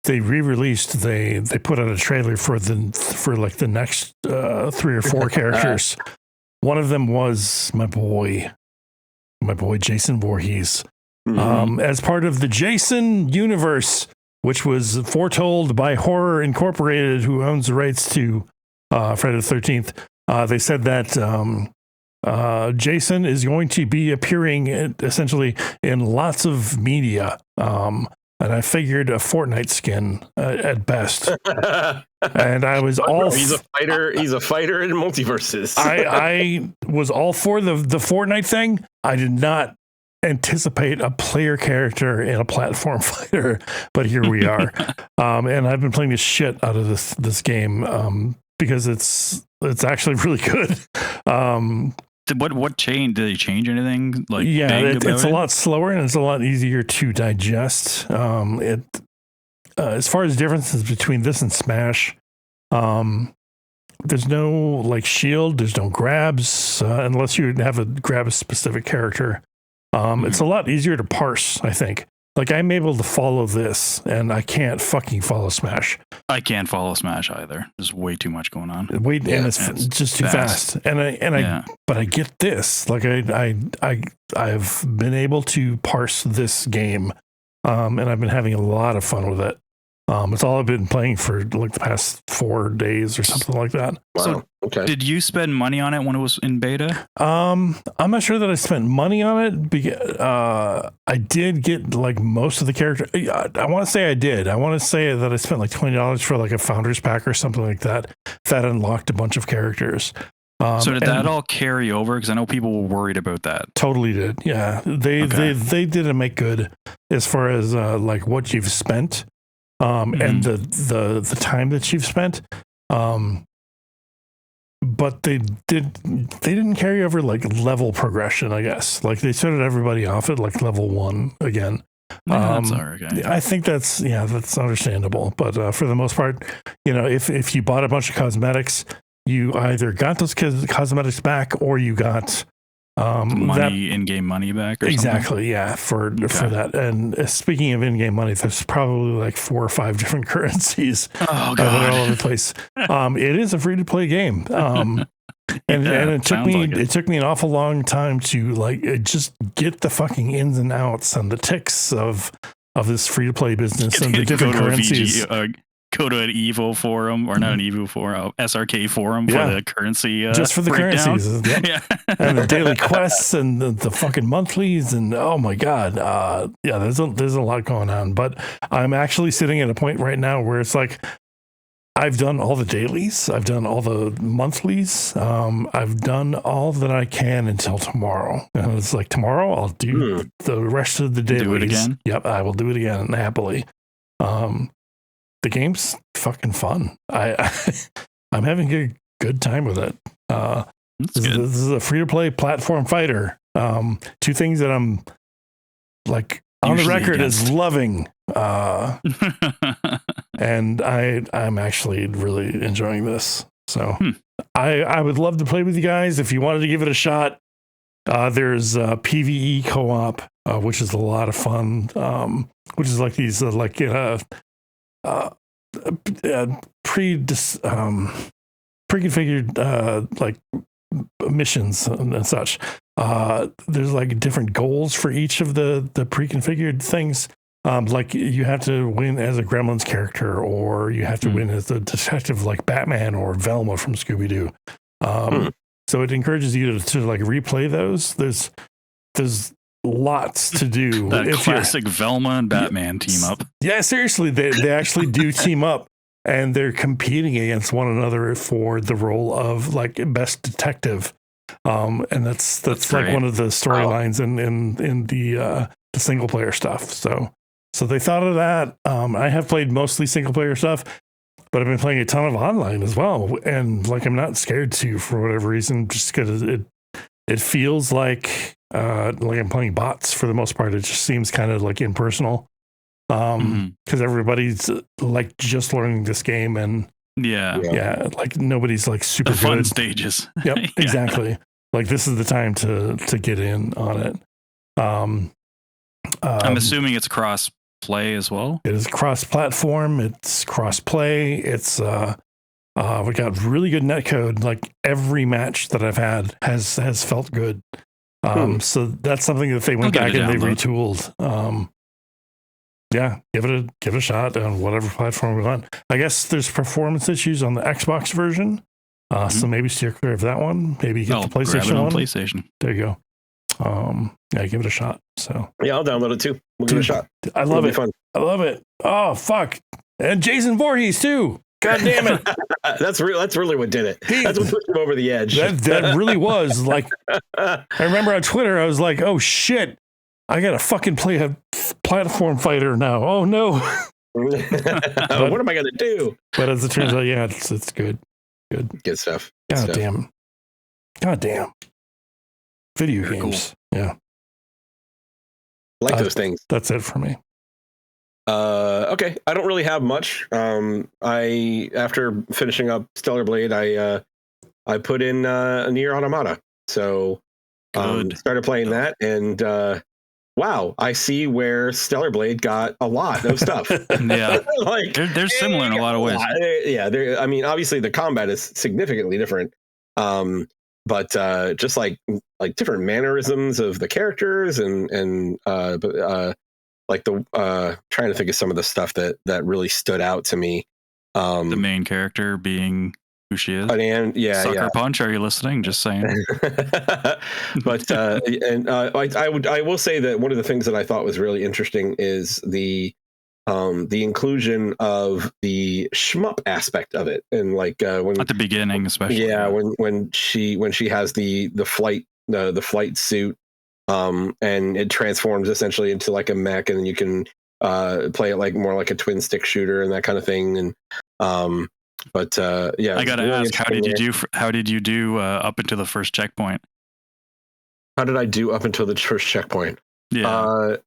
re-released, they put out a trailer for the next 3 or 4 characters. One of them was my boy Jason Voorhees. As part of the Jason universe, which was foretold by Horror Incorporated, who owns the rights to Friday the 13th. They said that Jason is going to be appearing essentially in lots of media. And I figured a Fortnite skin at best. And I was all... He's a fighter. He's a fighter in multiverses. I was all for the Fortnite thing. I did not anticipate a player character in a platform fighter, but here we are. And I've been playing the shit out of this game because it's actually really good. What changed? Did they change anything? Like, it's a lot slower and it's a lot easier to digest. As far as differences between this and Smash, there's no like shield, there's no grabs unless you grab a specific character. It's a lot easier to parse, I think. Like, I'm able to follow this, and I can't fucking follow Smash. I can't follow Smash either. There's way too much going on. And it's just too fast. But I get this. Like, I've been able to parse this game, and I've been having a lot of fun with it. It's all I've been playing for like the past 4 days or something like that. Wow. So, did you spend money on it when it was in beta? I'm not sure that I spent money on it. Because, I did get like most of the character. I want to say I did. I want to say that I spent like $20 for like a founder's pack or something like that. That unlocked a bunch of characters. So did that all carry over? Because I know people were worried about that. Totally did. Yeah, they didn't make good as far as like what you've spent. And the time that you've spent, but they didn't carry over like level progression, I guess. Like, they started everybody off at like level 1 again. That's all right, okay. I think that's understandable. But for the most part, if you bought a bunch of cosmetics, you either got those cosmetics back or you got in-game money back or exactly something? Yeah, for that. And speaking of in-game money, there's probably like 4 or 5 different currencies that are all over the place. It is a free-to-play game, and it took me an awful long time to like just get the fucking ins and outs and the ticks of this free-to-play business and the different currencies. Go to an Evo forum, or not an Evo forum, SRK forum for the currency. Just for the breakdown. currencies. Yep. And the daily quests and the fucking monthlies. And oh my God. There's a lot going on. But I'm actually sitting at a point right now where it's like, I've done all the dailies. I've done all the monthlies. I've done all that I can until tomorrow. And it's like, tomorrow I'll do the rest of the dailies. Do it again? Yep, I will do it again happily. The game's fucking fun. I'm having a good time with it. This is a free-to-play platform fighter. 2 things that I'm like on the record as loving. And I'm actually really enjoying this. So I would love to play with you guys if you wanted to give it a shot. There's PvE co-op, which is a lot of fun. Which is like these pre-configured like missions and such. There's like different goals for each of the pre-configured things. Like you have to win as a Gremlins character, or you have to win as a detective like Batman or Velma from Scooby-Doo. So it encourages you to like replay those. There's lots to do. That classic Velma and Batman team up. Yeah, seriously, they actually do team up, and they're competing against one another for the role of like best detective. And that's like one of the storylines in the single player stuff. So they thought of that. I have played mostly single player stuff, but I've been playing a ton of online as well. And like, I'm not scared to, for whatever reason, just because it feels like I'm playing bots for the most part. It just seems kind of like impersonal. Because everybody's like just learning this game, and like nobody's like super the fun good. Stages. Yep, exactly. Like this is the time to get in on it. I'm assuming it's cross play as well. It is cross platform. It's cross play. It's we got really good netcode. Like every match that I've had has felt good. So that's something that they went back and they retooled. Yeah, give it a shot on whatever platform we want. I guess there's performance issues on the Xbox version, so maybe steer clear of that one. Maybe get the PlayStation one. PlayStation. There you go. Yeah, give it a shot. So yeah, I'll download it too. We'll give it a shot. I love it. Fun. I love it. Oh fuck! And Jason Voorhees too. God damn it! That's really what did it. That's what pushed him over the edge. That really was like. I remember on Twitter, I was like, "Oh shit! I gotta fucking play a platform fighter now. Oh no!" What am I gonna do? But as it turns out, yeah, it's good. Good stuff. God damn. Video games. Cool. Yeah. I like those things. That's it for me. Okay. I don't really have much. After finishing up Stellar Blade, I put in Nier Automata. So started playing that, and wow, I see where Stellar Blade got a lot of stuff. Yeah, like they're similar in a lot of ways. Yeah, I mean, obviously the combat is significantly different. But just like different mannerisms of the characters and like the trying to think of some of the stuff that really stood out to me. The main character being who she is. Sucker Punch. Are you listening? Just saying. But I will say that one of the things that I thought was really interesting is the inclusion of the shmup aspect of it, and like when at the beginning, especially. Yeah, when she has the flight suit, and it transforms essentially into like a mech, and then you can play it like more like a twin stick shooter and that kind of thing. And yeah, I gotta ask, how did you do up until the first checkpoint? How did I do up until the first checkpoint? Yeah,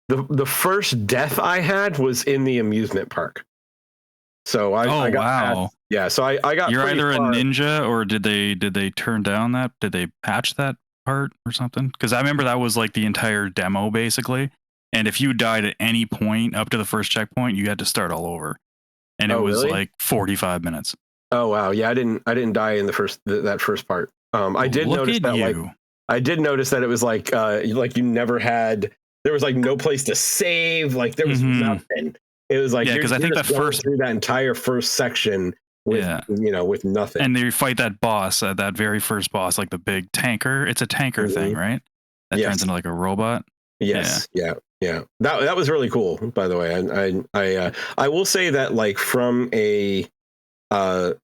The first death I had was in the amusement park. So I got past, yeah. So I got. You're either a ninja, or did they turn down that? Did they patch that part or something? Because I remember that was like the entire demo basically. And if you died at any point up to the first checkpoint, you had to start all over, and it was like 45 minutes. Oh wow, yeah. I didn't die in that first part. I did notice that I did notice that it was like you never had. There was like no place to save. Like there was nothing. It was like because I think that through that entire first section with with nothing. And they fight that boss, that very first boss, like the big tanker. It's a tanker thing, right? That turns into like a robot. Yes. Yeah. That was really cool. By the way, I will say that like from a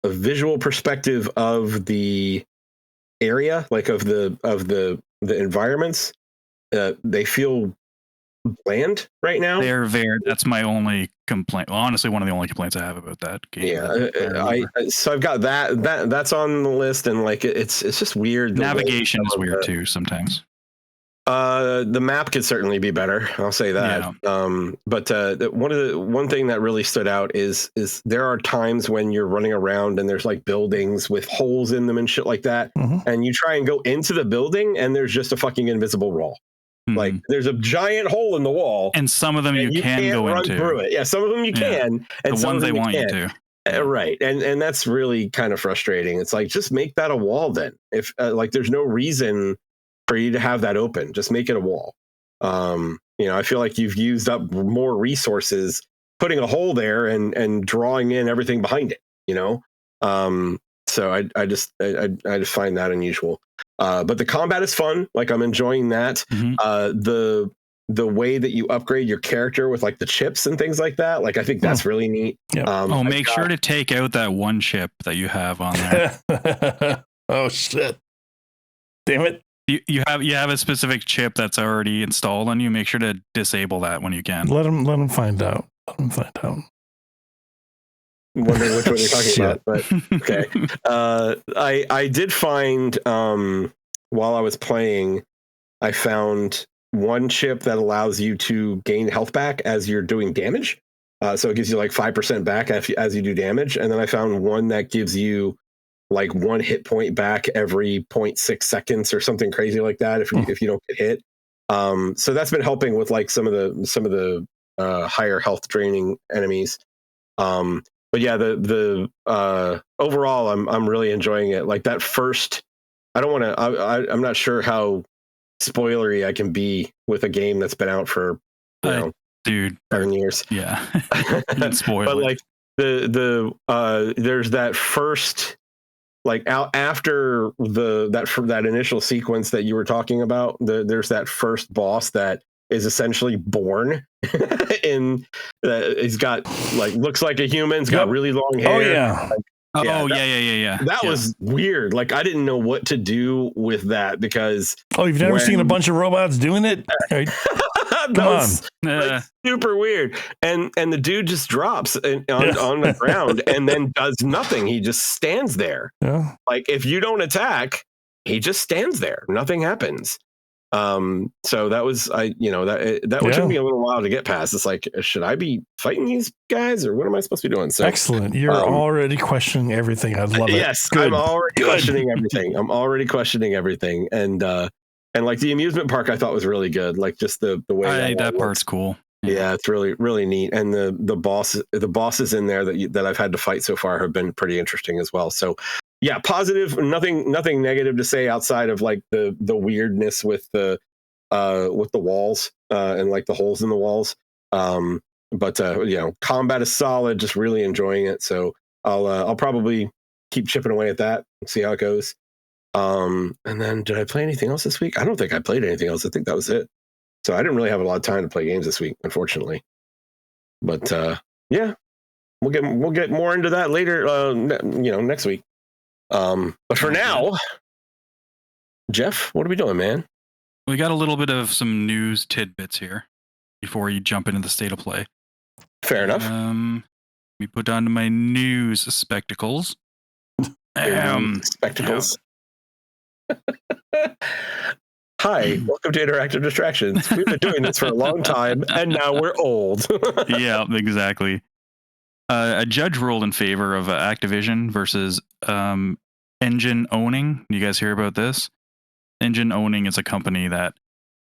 visual perspective of the area, like of the environments, they feel bland right now. They're very. That's my only complaint. Well, honestly, one of the only complaints I have about that game. Yeah, so I've got that's on the list, and like it's just weird. Navigation is weird too sometimes. The map could certainly be better. I'll say that. Yeah. But one thing that really stood out is there are times when you're running around and there's like buildings with holes in them and shit like that, and you try and go into the building and there's just a fucking invisible wall. Like there's a giant hole in the wall, and some of them you can go run into through it. Yeah, some of them you can, and the some ones of them they want you you to. Right. And that's really kind of frustrating. It's like, just make that a wall then. If like, there's no reason for you to have that open. Just make it a wall. I feel like you've used up more resources putting a hole there and drawing in everything behind it, so I just find that unusual. But the combat is fun. Like, I'm enjoying that. The way that you upgrade your character with like the chips and things like that. Like, I think that's really neat. Yep. Make sure to take out that one chip that you have on there. Oh shit. Damn it. You have a specific chip that's already installed on you. Make sure to disable that when you can. Let them find out. Wondering which one you're talking about, but okay. I did find while I was playing, I found one chip that allows you to gain health back as you're doing damage. So it gives you like 5% back as you do damage, and then I found one that gives you like 1 hit point back every 0.6 seconds or something crazy like that if you don't get hit. So that's been helping with like some of the higher health draining enemies. But yeah, the overall I'm really enjoying it. Like, that first, I'm not sure how spoilery I can be with a game that's been out for 7 years. Yeah. Spoiler. But like there's that first, like, out after that initial sequence that you were talking about, there's that first boss that is essentially born in he's got like, looks like a human. He's got really long hair. Oh yeah. That was weird. Like, I didn't know what to do with that, because you've never seen a bunch of robots doing it? Come on. Like, super weird. And the dude just drops on the ground and then does nothing. He just stands there. Yeah. Like, if you don't attack, he just stands there. Nothing happens. So that was, that took me a little while to get past. It's like, should I be fighting these guys, or what am I supposed to be doing? So excellent. You're already questioning everything. I love it. Yes, I'm already questioning everything. And like, the amusement park I thought was really good. Like, just the way that part's cool. Yeah, it's really, really neat. And the bosses in there that I've had to fight so far have been pretty interesting as well. So yeah, positive, nothing negative to say outside of like the weirdness with the walls and like the holes in the walls. But combat is solid, just really enjoying it. So I'll probably keep chipping away at that and see how it goes. And then, did I play anything else this week? I don't think I played anything else. I think that was it. So I didn't really have a lot of time to play games this week, unfortunately. But yeah, we'll get more into that later. Next week. But for now, Jeff, what are we doing, man? We got a little bit of some news tidbits here before you jump into the state of play. Fair enough. Let me put on my news spectacles. Spectacles. Hi, welcome to Interactive Distractions. We've been doing this for a long time, and now we're old. Yeah, exactly. A judge ruled in favor of Activision versus Engine Owning. You guys hear about this? Engine Owning is a company that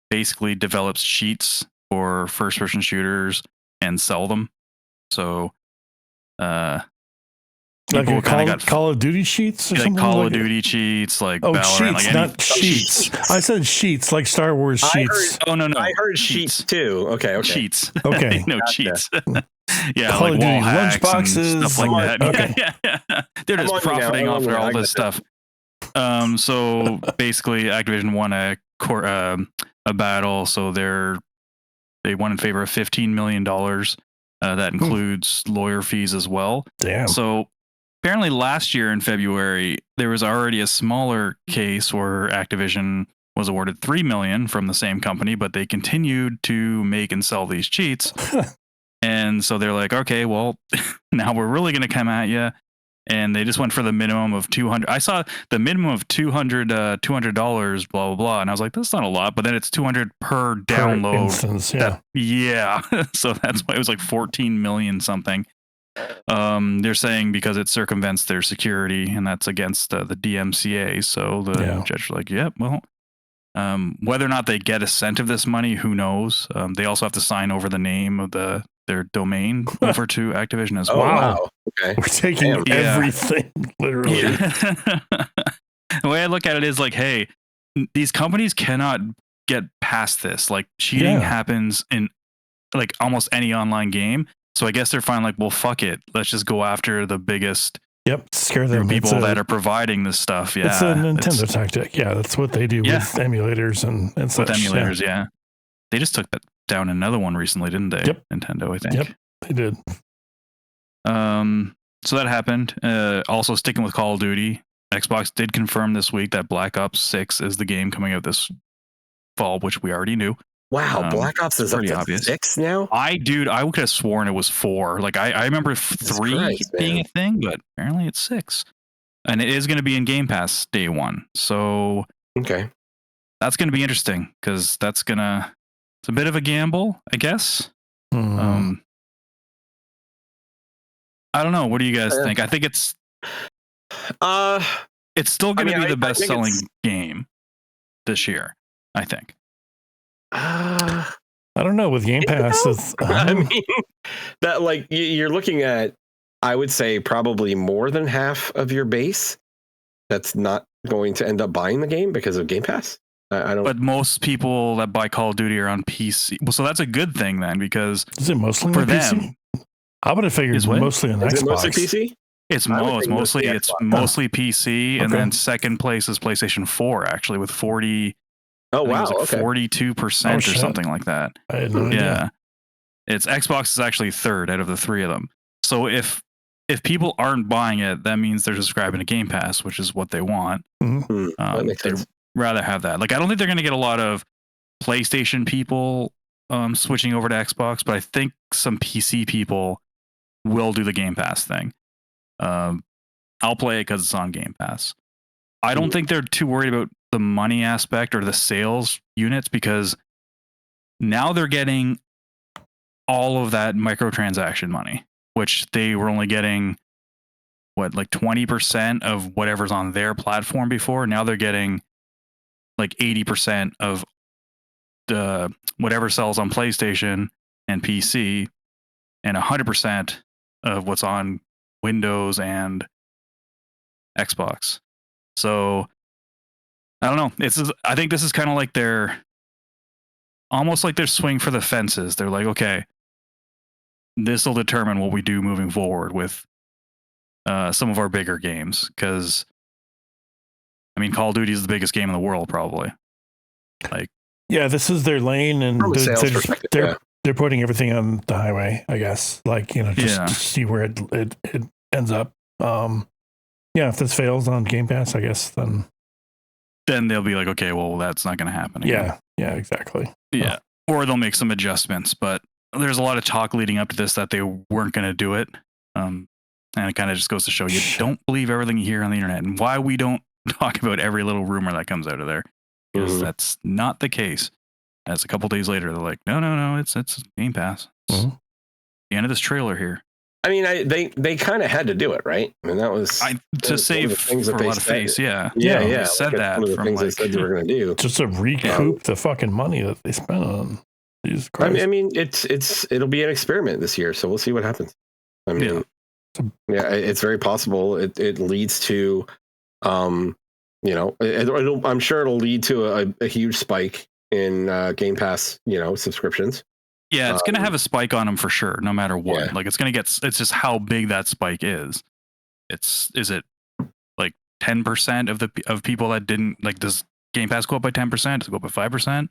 basically develops cheats for first-person shooters and sell them. So, like Call of Duty cheats, or like something Call like of Duty cheats, like Valorant, cheats, not sheets. I said sheets, like Star Wars sheets. No. I heard sheets too. Okay. Cheats. Okay. No, gotcha. Cheats. Yeah, Call like of wall Duty hacks lunchboxes, and stuff like that. Okay. Yeah. They're just profiting off all this stuff. So basically, Activision won a battle. So they won in favor of $15 million. That includes lawyer fees as well. Damn. So apparently last year in February, there was already a smaller case where Activision was awarded $3 million from the same company, but they continued to make and sell these cheats. And so they're like, okay, well, now we're really going to come at you. And they just went for the minimum of $200. I saw the minimum of $200, blah, blah, blah. And I was like, that's not a lot, but then it's $200 per download. Per instance, yeah. So that's why it was like 14 million something. They're saying because it circumvents their security, and that's against the DMCA. So the judge was like, yep, well, whether or not they get a cent of this money, who knows? They also have to sign over the name of the their domain over to Activision as Oh, well. wow. Okay. We're taking everything, literally. Yeah. The way I look at it is like, hey, these companies cannot get past this. Like, cheating happens in like almost any online game. So I guess they're fine. Like, well, fuck it. Let's just go after the biggest scare them. People that are providing this stuff. Yeah. It's a Nintendo tactic. Yeah, that's what they do with emulators and such. With emulators, yeah. They just took that down another one recently, didn't they? Yep. Nintendo, I think. Yep, they did. So that happened. Also sticking with Call of Duty, Xbox did confirm this week that Black Ops 6 is the game coming out this fall, which we already knew. Wow, Black Ops is up to 6 now? I could have sworn it was 4. Like, I remember 3 being a thing, but apparently it's 6. And it is going to be in Game Pass day 1. So okay, that's going to be interesting because it's a bit of a gamble, I guess. I don't know. What do you guys think? I think it's still going to be the best selling game this year, I think. I don't know. With Game Pass, I mean, that like you're looking at, I would say probably more than half of your base that's not going to end up buying the game because of Game Pass. I don't. But most people that buy Call of Duty are on PC. Well, so that's a good thing then, because is it mostly for them? PC? I would have figured it's mostly on Xbox. Is it mostly PC? It's mostly PC, and then second place is PlayStation 4 actually with 40. Oh wow, 42% or something like that. I had no idea. It's Xbox is actually third out of the 3 of them. So if people aren't buying it, that means they're subscribing to Game Pass, which is what they want. They'd rather have that. Like, I don't think they're going to get a lot of PlayStation people switching over to Xbox, but I think some PC people will do the Game Pass thing. I'll play it because it's on Game Pass. I don't think they're too worried about the money aspect or the sales units, because now they're getting all of that microtransaction money, which they were only getting like 20% of whatever's on their platform before. Now they're getting like 80% of the whatever sells on PlayStation and PC, and 100% of what's on Windows and Xbox. So I don't know. I think this is kind of like almost like their swing for the fences. They're like, okay, this will determine what we do moving forward with some of our bigger games. Because, I mean, Call of Duty is the biggest game in the world, probably. Like, yeah, this is their lane, and they're putting everything on the highway, I guess. Like, just to see where it ends up. If this fails on Game Pass, I guess then they'll be like, okay, well, that's not going to happen again. Yeah, exactly. Yeah, or they'll make some adjustments. But there's a lot of talk leading up to this that they weren't going to do it. And it kind of just goes to show you don't believe everything you hear on the internet, and why we don't talk about every little rumor that comes out of there, because that's not the case. As a couple days later, they're like, no, it's Game Pass. It's the end of this trailer here. I mean, they kind of had to do it, right? I mean, that was to save for a lot of face. Yeah. They said that. One of the things they said they were going to do, just to recoup the fucking money that they spent on these. I mean, it'll be an experiment this year, so we'll see what happens. I mean, it's very possible it leads to, I'm sure it'll lead to a huge spike in Game Pass, subscriptions. Yeah, it's going to have a spike on them for sure, no matter what. Yeah. Like, it's just how big that spike is. Is it like 10% of people that didn't, like, does Game Pass go up by 10%? Does it go up by 5%?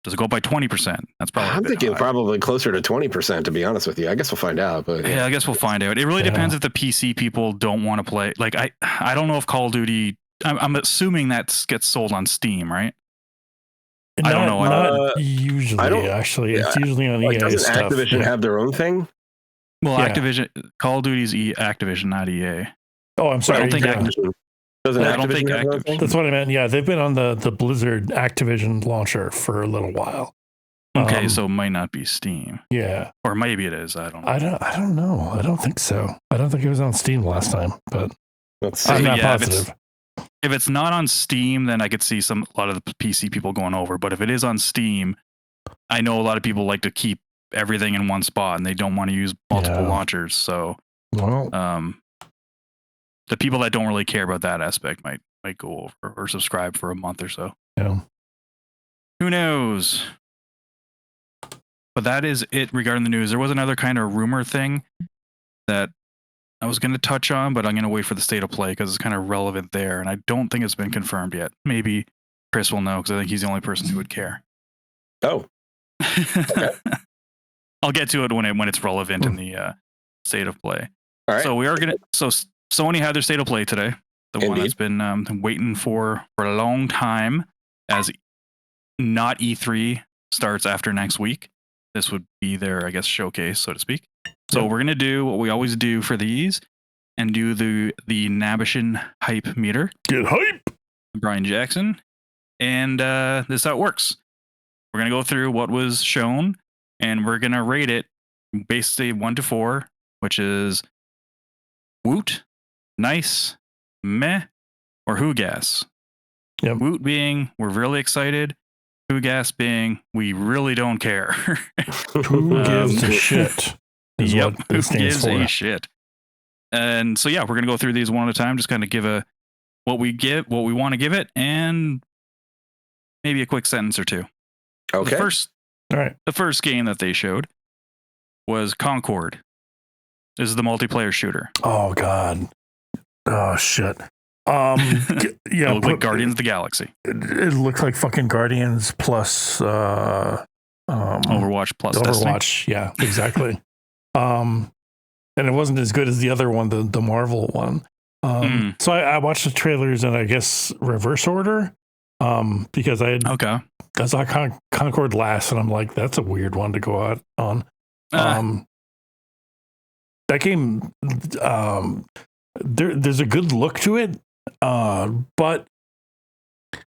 Does it go up by 20%? That's probably. I'm thinking probably closer to 20%, to be honest with you. I guess we'll find out. But yeah, I guess we'll find out. It really depends if the PC people don't want to play. Like, I don't know if Call of Duty. I'm assuming that gets sold on Steam, right? I don't know. Not usually, actually. It's usually on EA doesn't stuff. Activision have their own thing? Well, Activision, Call of Duty's Activision, not EA. Oh, I'm sorry. I don't think Activision. That's what I meant. Yeah, they've been on the Blizzard Activision launcher for a little while. Okay, so it might not be Steam. Yeah. Or maybe it is. I don't know. I don't know. I don't think so. I don't think it was on Steam last time, but I'm not positive. If it's not on Steam, then I could see a lot of the PC people going over. But if it is on Steam, I know a lot of people like to keep everything in one spot, and they don't want to use multiple launchers. So, the people that don't really care about that aspect might go over or subscribe for a month or so. Yeah. Who knows? But that is it regarding the news. There was another kind of rumor thing that I was going to touch on, but I'm going to wait for the state of play because it's kind of relevant there, and I don't think it's been confirmed yet. Maybe Chris will know because I think he's the only person who would care. Oh. Okay. I'll get to it when it's relevant in the state of play. All right. So we are gonna. So Sony had their state of play today, the one that's been waiting for a long time, as not E3 starts after next week. This would be their, I guess, showcase, so to speak. So we're gonna do what we always do for these, and do the Nabishin hype meter. Get hype, Brian Jackson, and this is how it works. We're gonna go through what was shown, and we're gonna rate it basically 1 to 4, which is woot, nice, meh, or who gas. Yep. Woot being we're really excited. Who gas being we really don't care. Who gives a shit? Is what who stands gives for. a shit? And so we're gonna go through these one at a time. Just kind of give what we want to give it, and maybe a quick sentence or two. Okay. The first game that they showed was Concord. This is the multiplayer shooter. Oh God. Oh shit. It looked like Guardians of the Galaxy. It looked like fucking Guardians plus Overwatch plus Overwatch. Destiny. Yeah, exactly. And it wasn't as good as the other one, the Marvel one. So I watched the trailers in, I guess, reverse order. Because I saw Concord last, and I'm like, that's a weird one to go out on. That game, there's a good look to it, but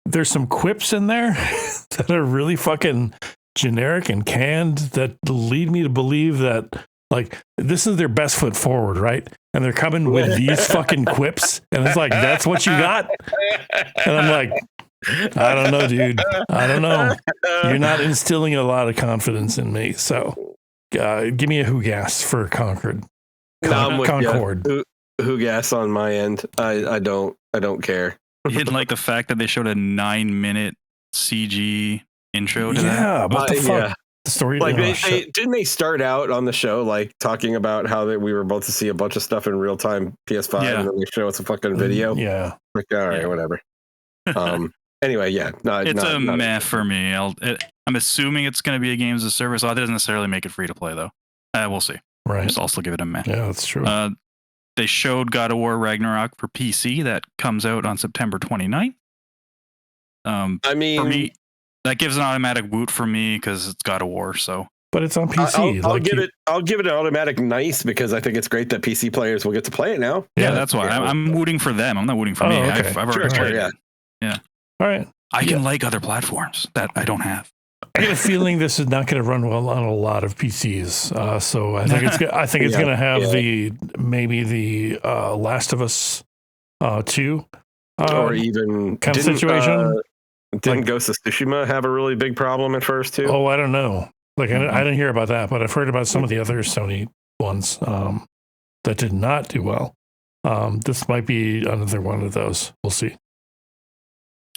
there's some quips in there that are really fucking generic and canned that lead me to believe that, like, this is their best foot forward, right? And they're coming with these fucking quips, and it's like, that's what you got? And I'm like, I don't know, dude. I don't know. You're not instilling a lot of confidence in me. So give me a who gas for Concord. Concord. Who gas on my end. I don't care. You didn't like the fact that they showed a 9-minute CG intro to that? Yeah, what the fuck? Yeah. The story. Like didn't they start out on the show like talking about how we were about to see a bunch of stuff in real time PS5, and then they show us a fucking video? Yeah. Like, all right, whatever. Anyway, it's a meh for me. I'm assuming it's going to be a games as a service. That doesn't necessarily make it free to play, though. We'll see. Right. Just also give it a meh. Yeah, that's true. They showed God of War Ragnarok for PC that comes out on September 29th. I mean, for me, that gives an automatic woot for me because it's God of War. So, but it's on PC. I'll give it an automatic nice because I think it's great that PC players will get to play it now. Yeah, that's why I'm wooting for them. I'm not wooting for me. Okay. I've already played it. Yeah. All right. I can like other platforms that I don't have. I get a feeling this is not going to run well on a lot of PCs. So I think it's going to have maybe the Last of Us 2 or even kind of situation. Didn't Ghost of Tsushima have a really big problem at first too? Oh, I don't know. Like I didn't hear about that, but I've heard about some of the other Sony ones that did not do well. This might be another one of those. We'll see.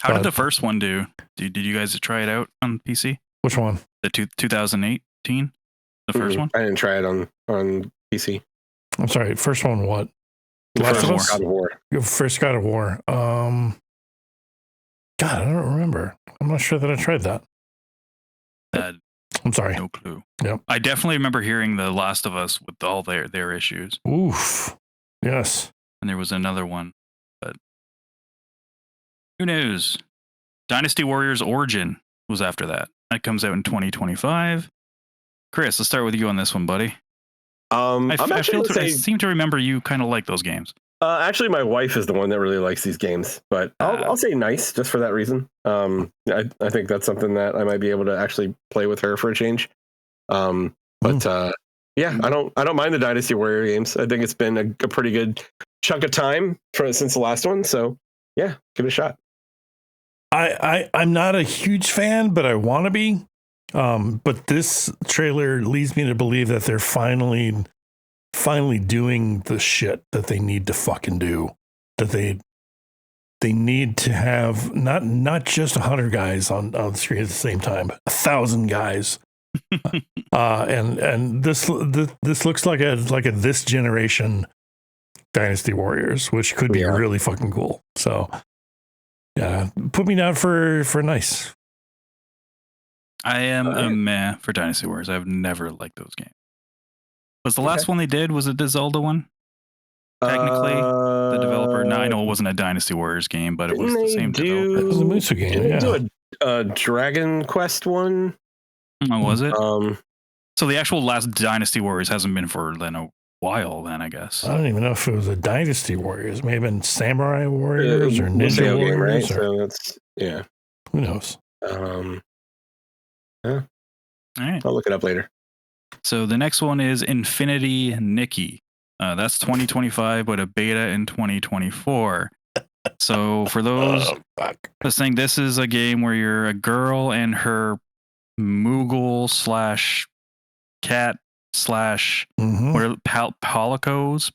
How did the first one do? Did you guys try it out on PC? Which one? The 2018? The first one? I didn't try it on PC. I'm sorry. First one, what? Last of Us? God of War. First God of War. God, I don't remember. I'm not sure that I tried that. I'm sorry. No clue. Yep. I definitely remember hearing The Last of Us with all their issues. Oof. Yes. And there was another one, but who knows? Dynasty Warriors Origin was after that. That comes out in 2025. Chris, let's start with you on this one, buddy. I seem to remember you kind of like those games. Actually, my wife is the one that really likes these games, but I'll say nice just for that reason. I think that's something that I might be able to actually play with her for a change. I don't mind the Dynasty Warrior games. I think it's been a pretty good chunk of time since the last one. So yeah, give it a shot. I'm not a huge fan, but I want to be. But this trailer leads me to believe that they're finally doing the shit that they need to fucking do. That they need to have not just 100 guys on the screen at the same time, 1,000 guys. And this looks like a this generation Dynasty Warriors, which could be really fucking cool. So yeah, put me down for nice. I am a meh for Dynasty Warriors. I've never liked those games. Was the last one they did? Was it the Zelda one? Technically, the developer. No, I know it wasn't a Dynasty Warriors game, but it was the same developer. It was a Musa game. Did they do a Dragon Quest one? Oh, was it? So the actual last Dynasty Warriors hasn't been for a while. Then I guess I don't even know if it was a Dynasty Warriors. It may have been Samurai Warriors or Ninja Warriors. Game, right? Or, so that's who knows? Yeah. All right. I'll look it up later. So the next one is Infinity Nikki. That's 2025, but a beta in 2024. So for those listening, this is a game where you're a girl and her Moogle / cat / what are Palicos?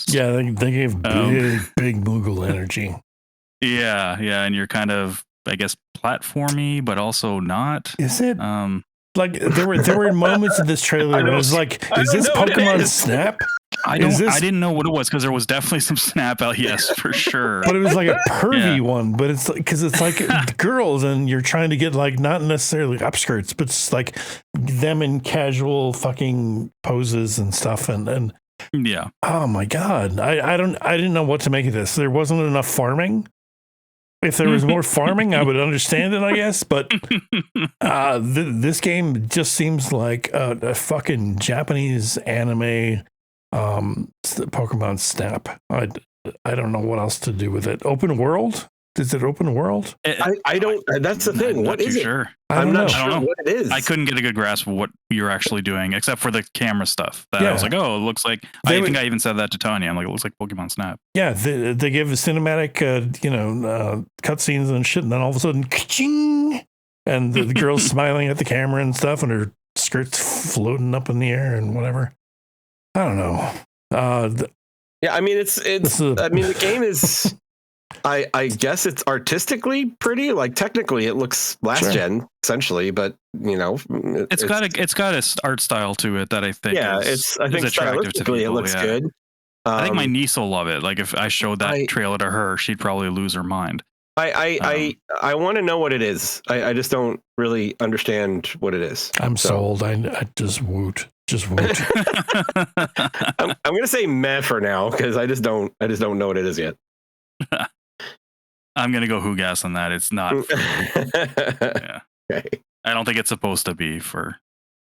Yeah, they gave big Moogle energy. Yeah, and you're kind of, I guess, platformy, but also not. Is it? Like there were moments in this trailer where it was like, is this Pokemon Snap? I didn't know what it was because there was definitely some Snap out, yes, for sure. But it was like a pervy one. But it's because it's like girls, and you're trying to get like not necessarily upskirts, but it's like them in casual fucking poses and stuff. And yeah. Oh my god, I didn't know what to make of this. There wasn't enough farming. If there was more farming, I would understand it, I guess. But this game just seems like a fucking Japanese anime Pokemon Snap. I don't know what else to do with it. Open world? Is it open world? I don't. That's the thing. What is it? Sure. I'm not sure what it is. I couldn't get a good grasp of what you're actually doing, except for the camera stuff. I was like, oh, it looks like. I think I even said that to Tanya. I'm like, it looks like Pokemon Snap. Yeah, they give a cinematic, cutscenes and shit, and then all of a sudden, ka-ching, and the girl's smiling at the camera and stuff, and her skirt's floating up in the air and whatever. I don't know. Yeah, I mean, the game is. I guess it's artistically pretty. Like technically, it looks last gen essentially, but it's got a art style to it that I think I think attractive to people. It looks good. I think my niece will love it. Like if I showed that trailer to her, she'd probably lose her mind. I want to know what it is. I just don't really understand what it is. I'm sold. I just woot. Just woot. I'm gonna say meh for now because I just don't know what it is yet. I'm gonna go Hugas on that. It's not. Yeah. Okay. I don't think it's supposed to be for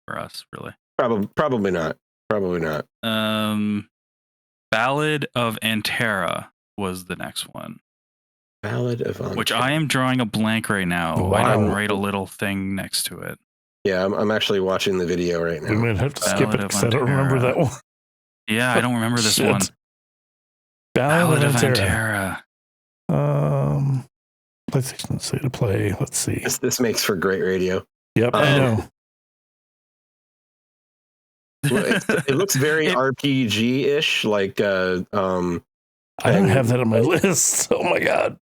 us, really. Probably not. Probably not. Ballad of Antera was the next one. Ballad of Antera. Which I am drawing a blank right now. Wow. I didn't write a little thing next to it. Yeah, I'm actually watching the video right now. We might have to skip it because I don't remember that one. Yeah, I don't remember this one. Ballad of Antera. PlayStation State to play. Let's see. This makes for great radio. Yep, I know. It looks very RPG-ish, like I don't have that on my list. Oh my god.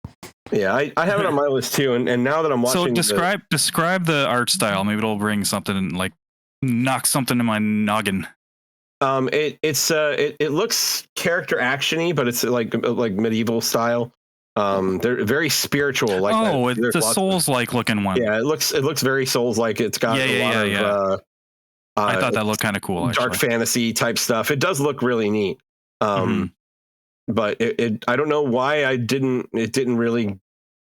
Yeah, I have it on my list too, and now that I'm watching, so describe the art style. Maybe it'll bring something like knock something in my noggin. It looks character actiony, but it's like medieval style. They're very spiritual. Like it's a Souls-like looking one. Yeah, it looks very Souls-like. It's got a lot of. I thought that looked kind of cool. Dark fantasy type stuff. It does look really neat. But I don't know why it didn't really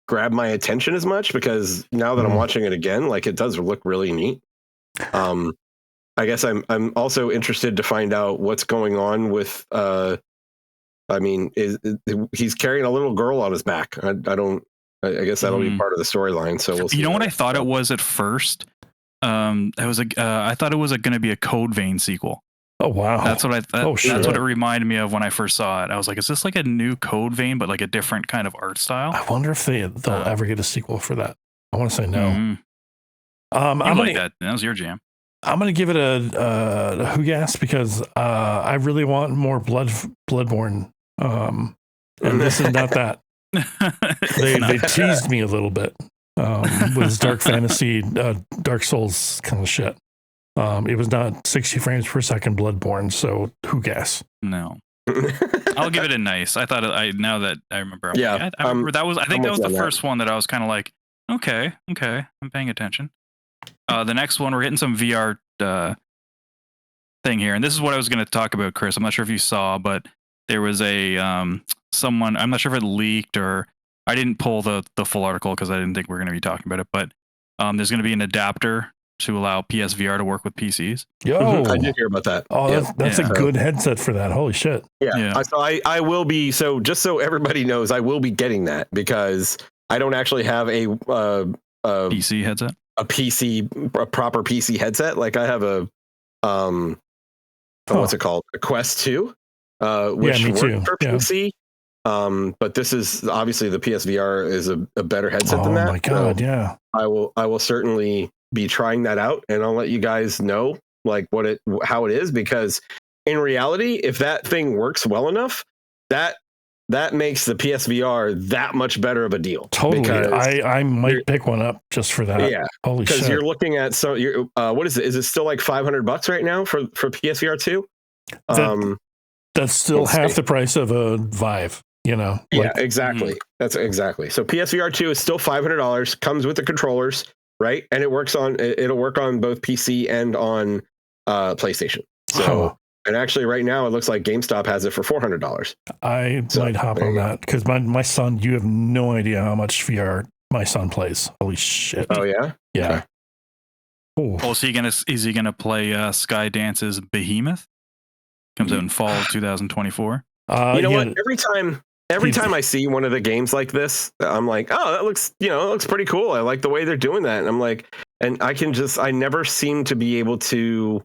grab my attention as much, because now that I'm watching it again, like, it does look really neat. I guess I'm also interested to find out what's going on with I mean, he's carrying a little girl on his back. I guess that'll be part of the storyline. So we'll see. You know what I thought it was at first? I thought it was going to be a Code Vein sequel. Oh wow, that's what I thought. That's what it reminded me of when I first saw it. I was like, is this like a new Code Vein, but like a different kind of art style? I wonder if they'll ever get a sequel for that. I want to say no. I'm like that. That was your jam. I'm gonna give it a who guess because I really want more Bloodborne. And this is not that. They teased me a little bit with this dark fantasy, Dark Souls kind of shit. It was not 60 frames per second Bloodborne, so who guess? No. I'll give it a nice. I thought now that I remember. I remember that was. I think that was the first one that I was kind of like, okay, I'm paying attention. The next one, we're getting some VR thing here, and this is what I was going to talk about, Chris. I'm not sure if you saw, but there was a someone. I'm not sure if it leaked or I didn't pull the full article because I didn't think we were going to be talking about it. But there's going to be an adapter to allow PSVR to work with PCs. Yo, I did hear about that. Oh, that's a good headset for that. Holy shit. Yeah. So I will be, so just so everybody knows, I will be getting that because I don't actually have a PC headset, a proper PC headset. Like I have a what's it called? A Quest 2, which works for PC. But this is obviously the PSVR is a better headset than that. Oh my god, so I will certainly be trying that out, and I'll let you guys know like how it is, because in reality, if that thing works well enough, that makes the PSVR that much better of a deal. Totally. I might pick one up just for that. Yeah. Holy shit. Because you're looking at what is it? Is it still like $500 right now for PSVR 2? That's still half the price of a Vive, you know. Yeah, exactly. That's exactly. So PSVR 2 is still $500, comes with the controllers, right? And it'll work on both PC and on PlayStation. So and actually right now it looks like GameStop has it for $400. I might hop on that because my son, you have no idea how much VR my son plays. Holy shit. Oh yeah? Yeah. Okay. Oh, so is he gonna play Skydance's Behemoth? Comes out in fall of 2024. You know what? Every time I see one of the games like this, I'm like, oh, that looks pretty cool. I like the way they're doing that. And I'm like, and I never seem to be able to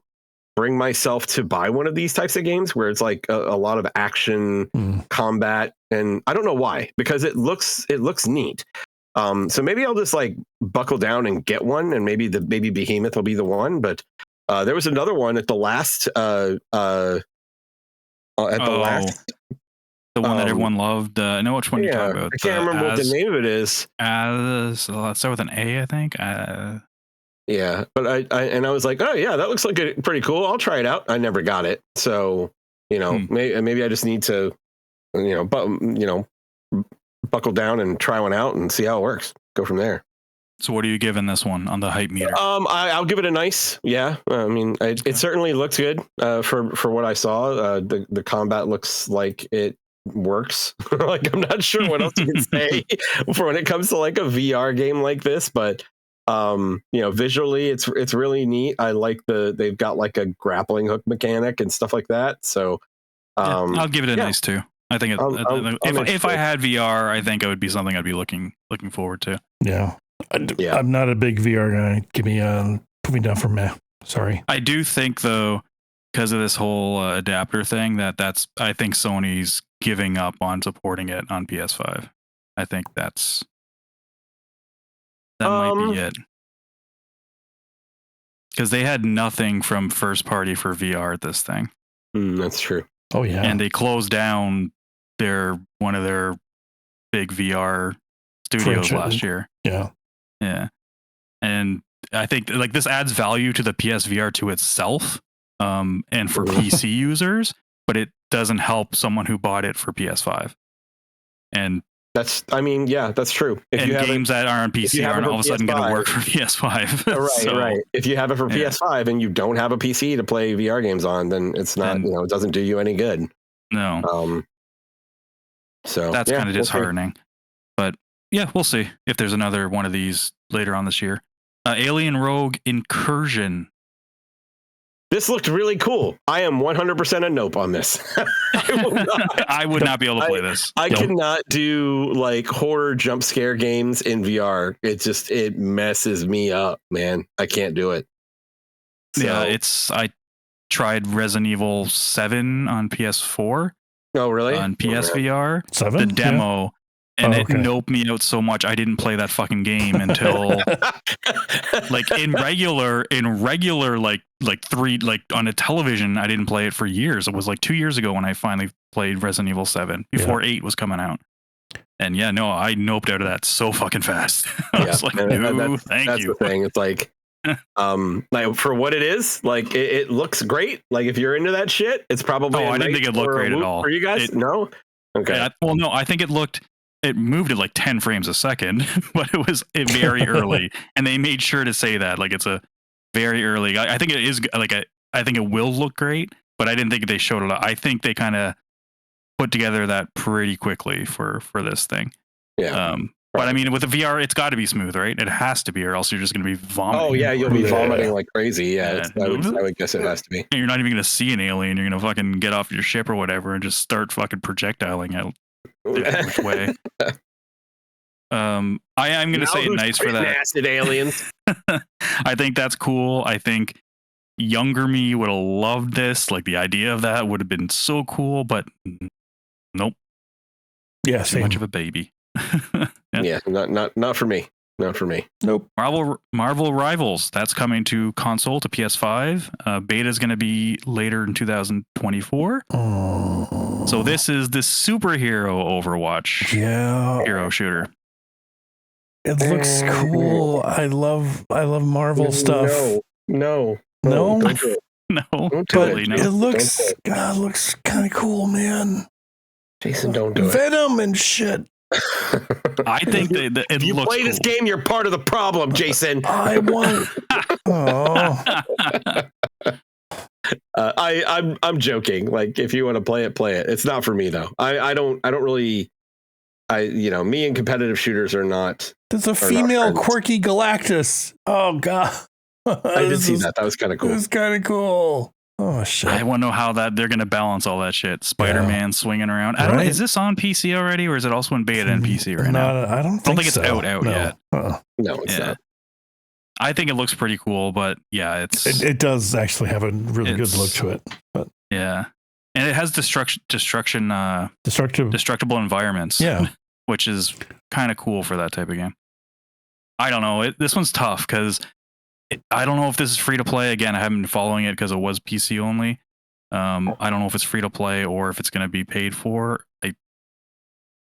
bring myself to buy one of these types of games where it's like a lot of action, combat, and I don't know why, because it looks neat. So maybe I'll just like buckle down and get one, and maybe Behemoth will be the one. But there was another one at the last the one that everyone loved. I know which one you're talking about. I can't remember what the name of it is. So let's start with an A, I think. Yeah, but I was like, oh yeah, that looks like pretty cool. I'll try it out. I never got it, so maybe I just need to, buckle down and try one out and see how it works. Go from there. So what are you giving this one on the hype meter? I'll give it a nice. Yeah, I mean, it certainly looks good for what I saw. The combat looks like it works. Like I'm not sure what else you can say for when it comes to like a VR game like this, but visually it's really neat. I like they've got like a grappling hook mechanic and stuff like that. So I'll give it a nice too. I think if I had VR, I think it would be something I'd be looking forward to. Yeah. I'm not a big VR guy. Put me down for meh. Sorry. I do think though, because of this whole adapter thing, I think Sony's giving up on supporting it on PS5. I think that might be it. Because they had nothing from first party for VR at this thing. That's true. Oh yeah. And they closed down one of their big VR studios last year. Yeah. Yeah. And I think like this adds value to the PSVR 2 itself, and for PC users, but it doesn't help someone who bought it for PS5. And that's true. If you have games that are on PC aren't all of a sudden going to work for PS5. Right. If you have it for PS5 and you don't have a PC to play VR games on, then it's not, it doesn't do you any good. No. So that's kind of disheartening. But yeah, we'll see if there's another one of these later on this year. Alien Rogue Incursion. This looked really cool. I am 100% a nope on this. I would not be able to play this. I cannot do like horror jump scare games in VR. It messes me up, man. I can't do it. So, yeah, I tried Resident Evil 7 on PS4. Oh, really? On PSVR. 7? The demo. And it noped me out so much I didn't play that fucking game until like in regular like on a television. I didn't play it for years. It was like 2 years ago when I finally played Resident Evil 7 before 8 was coming out. And I noped out of that so fucking fast. I was like, no, thank you. That's the thing. It's like, like for what it is, like it looks great. Like if you're into that shit, it's probably. I didn't think it looked great at all for you guys. No, okay. Yeah, well, no, I think it moved at like 10 frames a second, but it was very early, and they made sure to say that like it's a very early. I think it is like I think it will look great, but I didn't think they showed it. I think they kind of put together that pretty quickly for this thing. Yeah. But I mean, with the VR, it's got to be smooth, right? It has to be, or else you're just going to be vomiting. Oh yeah, you'll be vomiting like crazy. Yeah, I would guess it has to be. You're not even going to see an alien. You're going to fucking get off your ship or whatever and just start fucking projectiling out which way. I'm going to say it nice for that. Acid aliens. I think that's cool. I think younger me would have loved this. Like the idea of that would have been so cool, but nope. Yeah, too much of a baby. Yeah, not for me. Not for me. Nope. Marvel Rivals, that's coming to console, to PS5. Beta is going to be later in 2024. Oh. So this is the superhero Overwatch hero shooter. It looks cool. I love Marvel stuff. No. No, totally no. It looks kind of cool, man. Jason, don't do Venom and shit. I think that it you looks play this game, you're part of the problem, Jason. I want. I'm joking. Like, if you want to play it. It's not for me though. I don't really. Me and competitive shooters are not. There's a female quirky Galactus. Oh god. I did see that. That was kind of cool. It was kind of cool. Oh shit! I want to know how they're going to balance all that shit. Spider-Man swinging around. I don't know. Is this on PC already, or is it also in beta and PC right now? I don't think it's out yet. No, it's not. I think it looks pretty cool, but yeah, it does actually have a really good look to it. But yeah, and it has destructible environments. Yeah, which is kind of cool for that type of game. I don't know. This one's tough because. I don't know if this is free to play. Again, I haven't been following it because it was PC only. I don't know if it's free to play or if it's going to be paid for. I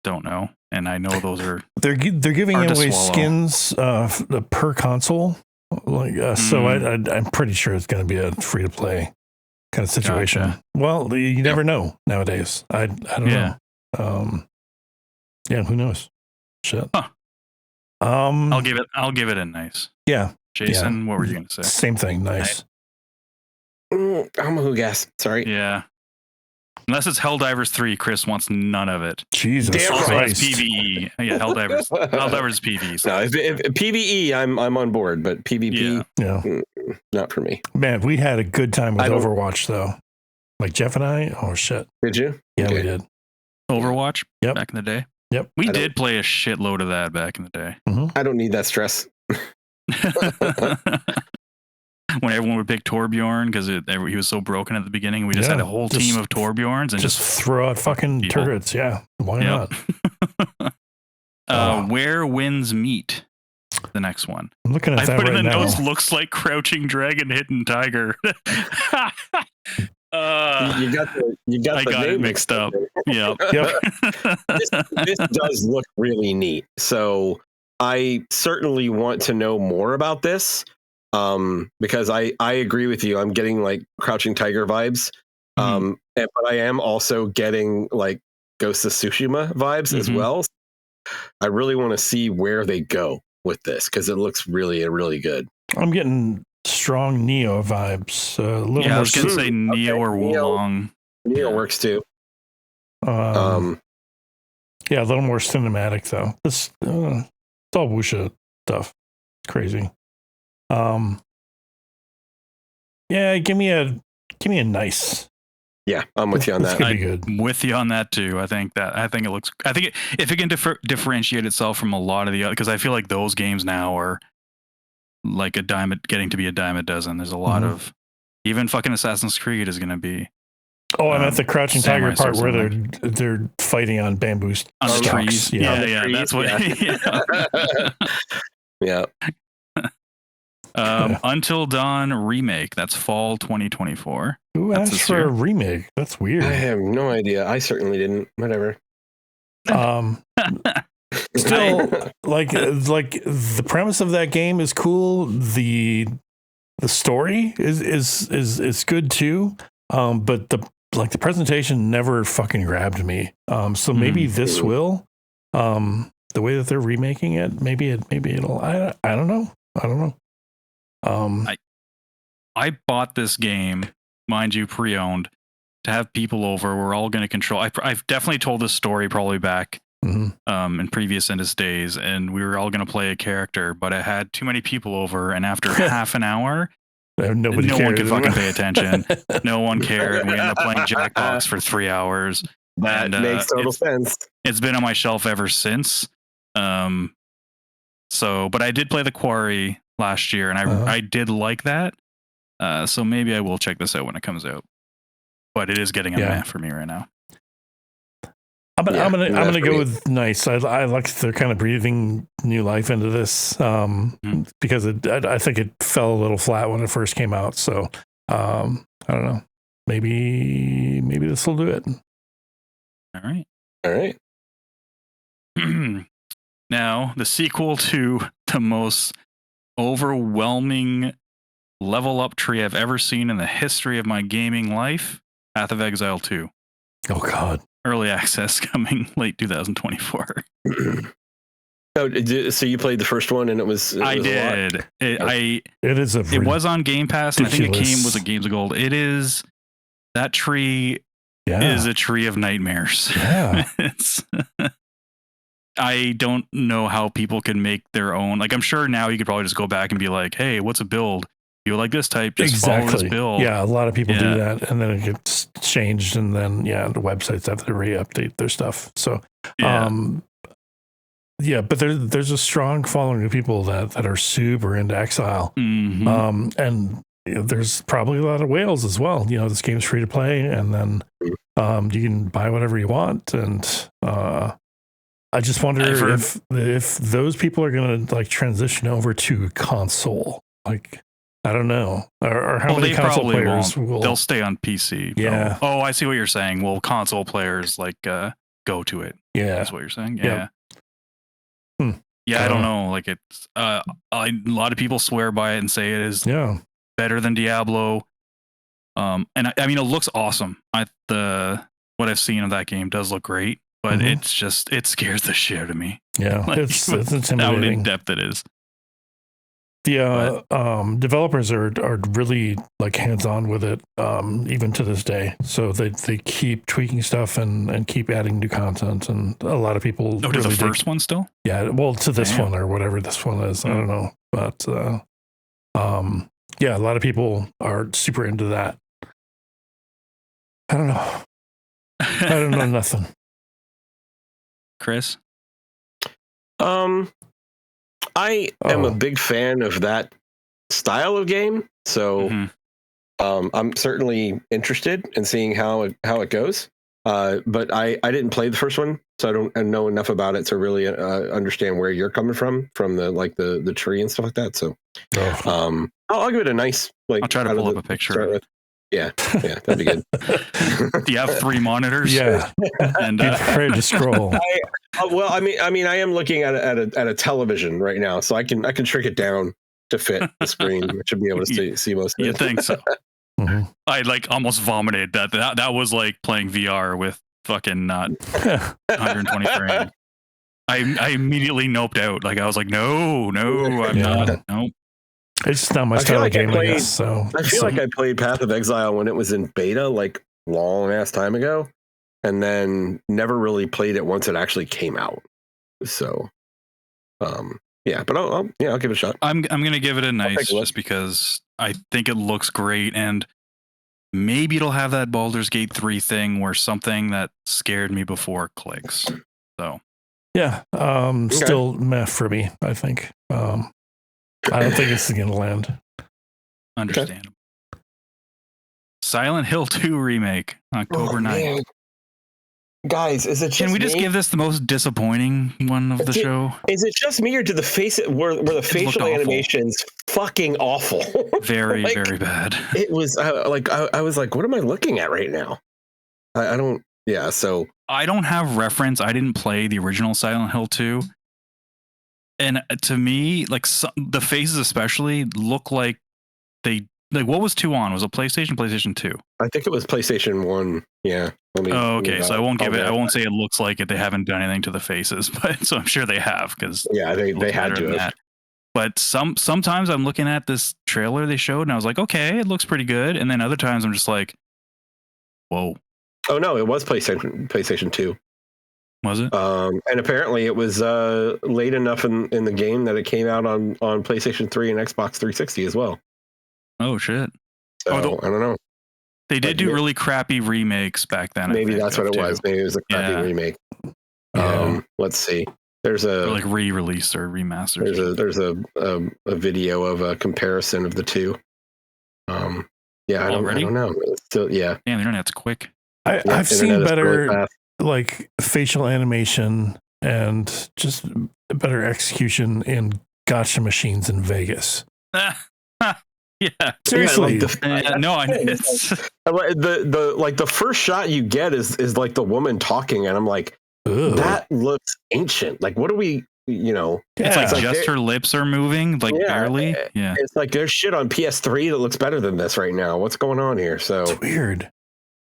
don't know, and I know those are they're giving away skins per console. So I'm pretty sure it's going to be a free to play kind of situation. Gotcha. Well, you never know nowadays. I don't know. Yeah, who knows? Shit. Huh. I'll give it a nice. Yeah. Jason, what were you going to say? Same thing. Nice. I'm a who guess. Sorry. Yeah. Unless it's Helldivers 3, Chris wants none of it. Jesus Christ. PvE. Yeah, Helldivers is PvE. So. No, if PvE, I'm on board, but PvP, not for me. Man, we had a good time with Overwatch, though. Like Jeff and I. Oh, shit. Did you? Yeah, we did. Overwatch? Yep. Back in the day? Yep. We did play a shitload of that back in the day. Mm-hmm. I don't need that stress. When everyone would pick Torbjorn because he was so broken at the beginning, we just had a whole team of Torbjorns and just throw out fucking turrets. Yeah, why not? Where Winds Meet, the next one. I'm looking at that right now. I put in the notes. Looks like Crouching Dragon, Hidden Tiger. You got it mixed up. Yeah. This does look really neat. So I certainly want to know more about this. Because I agree with you. I'm getting like Crouching Tiger vibes. But I am also getting like Ghost of Tsushima vibes as well. I really want to see where they go with this because it looks really, really good. I'm getting strong Neo vibes. A little more. I was gonna say Neo or Wulong. Neo works too. Yeah, a little more cinematic though. It's all wuxia stuff. It's crazy. Yeah, give me a nice. Yeah, I'm with you on that. I'm with you on that too. I think if it can differentiate itself from a lot of the other, because I feel like those games now are like getting to be a dime a dozen. There's a lot of, even fucking Assassin's Creed is going to be Oh, I'm at the Crouching Tiger part where they're fighting on bamboo on the trees. Yeah, trees, that's what. Yeah. Until Dawn remake. That's fall 2024. Who asked for a remake? That's weird. I have no idea. I certainly didn't. Whatever. Still, like the premise of that game is cool. The story is good too. But the presentation never fucking grabbed me. So maybe this will. The way that they're remaking it, maybe it'll. I don't know. I bought this game, mind you, pre-owned, to have people over. We're all going to control. I've definitely told this story probably back in previous InDis days, and we were all going to play a character, but I had too many people over, and after half an hour, no one could fucking pay attention. No one cared. We ended up playing Jackbox for 3 hours. That makes total sense. It's been on my shelf ever since. But I did play The Quarry last year, and I did like that. So maybe I will check this out when it comes out. But it is getting a meh for me right now. I'm gonna go with nice. I like they're kind of breathing new life into this because I think it fell a little flat when it first came out. So I don't know. Maybe this will do it. All right. Now, the sequel to the most overwhelming level up tree I've ever seen in the history of my gaming life, Path of Exile 2. Oh, God. Early access coming late 2024. So you played the first one and it was I did. It was on Game Pass, and I think it came with a Games of Gold. It is, that tree is a tree of nightmares. Yeah. I don't know how people can make their own. Like, I'm sure now you could probably just go back and be like, hey, what's a build? You like this type, just follow this build. Yeah, a lot of people do that, and then it gets changed, and then the websites have to re-update their stuff. So, but there's a strong following of people that are super into Exile, and there's probably a lot of whales as well. This game's free to play, and then you can buy whatever you want, and I just wonder if those people are going to transition over to console. I don't know, or how many console players will. They'll stay on PC. Yeah. Oh, I see what you're saying. Will console players go to it? Yeah, that's what you're saying. Yeah. Yeah, I don't know. It's a lot of people swear by it and say it is better than Diablo. And I mean, it looks awesome. What I've seen of that game does look great. But it scares the shit out of me. Yeah, it's intimidating. How in depth it is. The developers are really hands on with it, even to this day. So they keep tweaking stuff and keep adding new content. And a lot of people. To the first one still? Yeah, well, to this one or whatever this one is. I don't know, but a lot of people are super into that. I don't know. I don't know nothing. Chris? I am a big fan of that style of game, so I'm certainly interested in seeing how it goes. But I didn't play the first one, so I don't know enough about it to really understand where you're coming from the tree and stuff like that. So I'll give it a nice I'll try to pull up a picture. Yeah, that'd be good. Do you have 3 monitors? Yeah, and be prepared to scroll. I mean, I am looking at a television right now, so I can shrink it down to fit the screen. I should be able to see most of it. You think so? I almost vomited. That was like playing VR with fucking not 120 frames. I immediately noped out. I was like, no, I'm not. Nope. It's just not my style of game, I guess. So I feel like I played Path of Exile when it was in beta, long ass time ago, and then never really played it once it actually came out. So, but I'll give it a shot. I'm gonna give it a nice just because I think it looks great, and maybe it'll have that Baldur's Gate 3 thing where something that scared me before clicks. So still meh for me, I think. I don't think it's going to land. Understandable. Silent Hill 2 remake, October 9th. Man. Guys, is it just Can we just me? give this the most disappointing one of the show? Is it just me, or did were the facial animations fucking awful? Very, like, very bad. It was I was like, what am I looking at right now? I don't. Yeah, so I don't have reference. I didn't play the original Silent Hill 2. And to me, like the faces especially look like what was 2 on? Was it PlayStation 2? I think it was PlayStation 1. Yeah. Okay. So I won't say it looks like it. They haven't done anything to the faces, but so I'm sure they have, because yeah, they had to have. But sometimes I'm looking at this trailer they showed and I was like, okay, it looks pretty good. And then other times I'm just like, whoa. Oh no, it was PlayStation 2. Was it? And apparently it was late enough in the game that it came out on PlayStation 3 and Xbox 360 as well. Oh shit. So, I don't know. They did do really crappy remakes back then. Maybe that's what it was. Maybe it was a crappy remake. Let's see. There's a like re-release or remaster. There's a video of a comparison of the two. I don't know. It's still, yeah. Damn, the internet's quick. I've seen better really like facial animation and just better execution in gotcha machines in Vegas. Yeah, seriously. It's the first shot you get is like the woman talking, and I'm like, ooh, that looks ancient. Like, what are we? It's like just her lips are moving, like barely. Yeah, it's like there's shit on PS3 that looks better than this right now. What's going on here? So it's weird.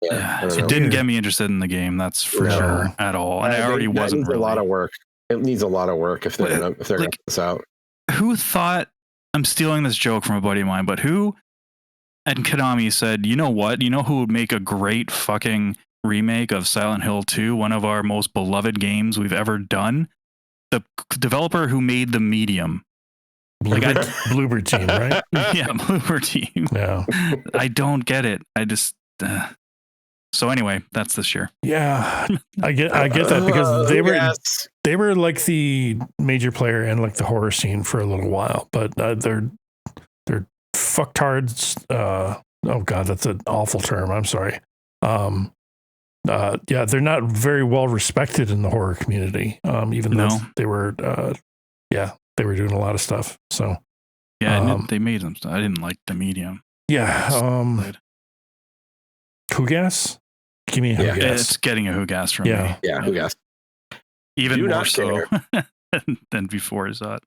Yeah, it didn't get me interested in the game. That's for sure at all. And I already wasn't. A lot of work. It needs a lot of work if they're gonna put this out. Who thought? I'm stealing this joke from a buddy of mine, but who at Konami said, you know what? You know who would make a great fucking remake of Silent Hill 2, one of our most beloved games we've ever done? The developer who made The Medium. Bloober Team, right? Yeah, Bloober Team. Yeah. I don't get it. I just... So anyway, that's this year. Yeah, I get that, because they were like the major player in like the horror scene for a little while, but they're fucktards. Oh god, that's an awful term. I'm sorry. They're not very well respected in the horror community. Even though they were, they were doing a lot of stuff. So they made them. I didn't like The Medium. Yeah. Who-gas? Give me a Who-gas. It's getting a Who-gas from me. Yeah, Who-gas. Even more so than before I saw it.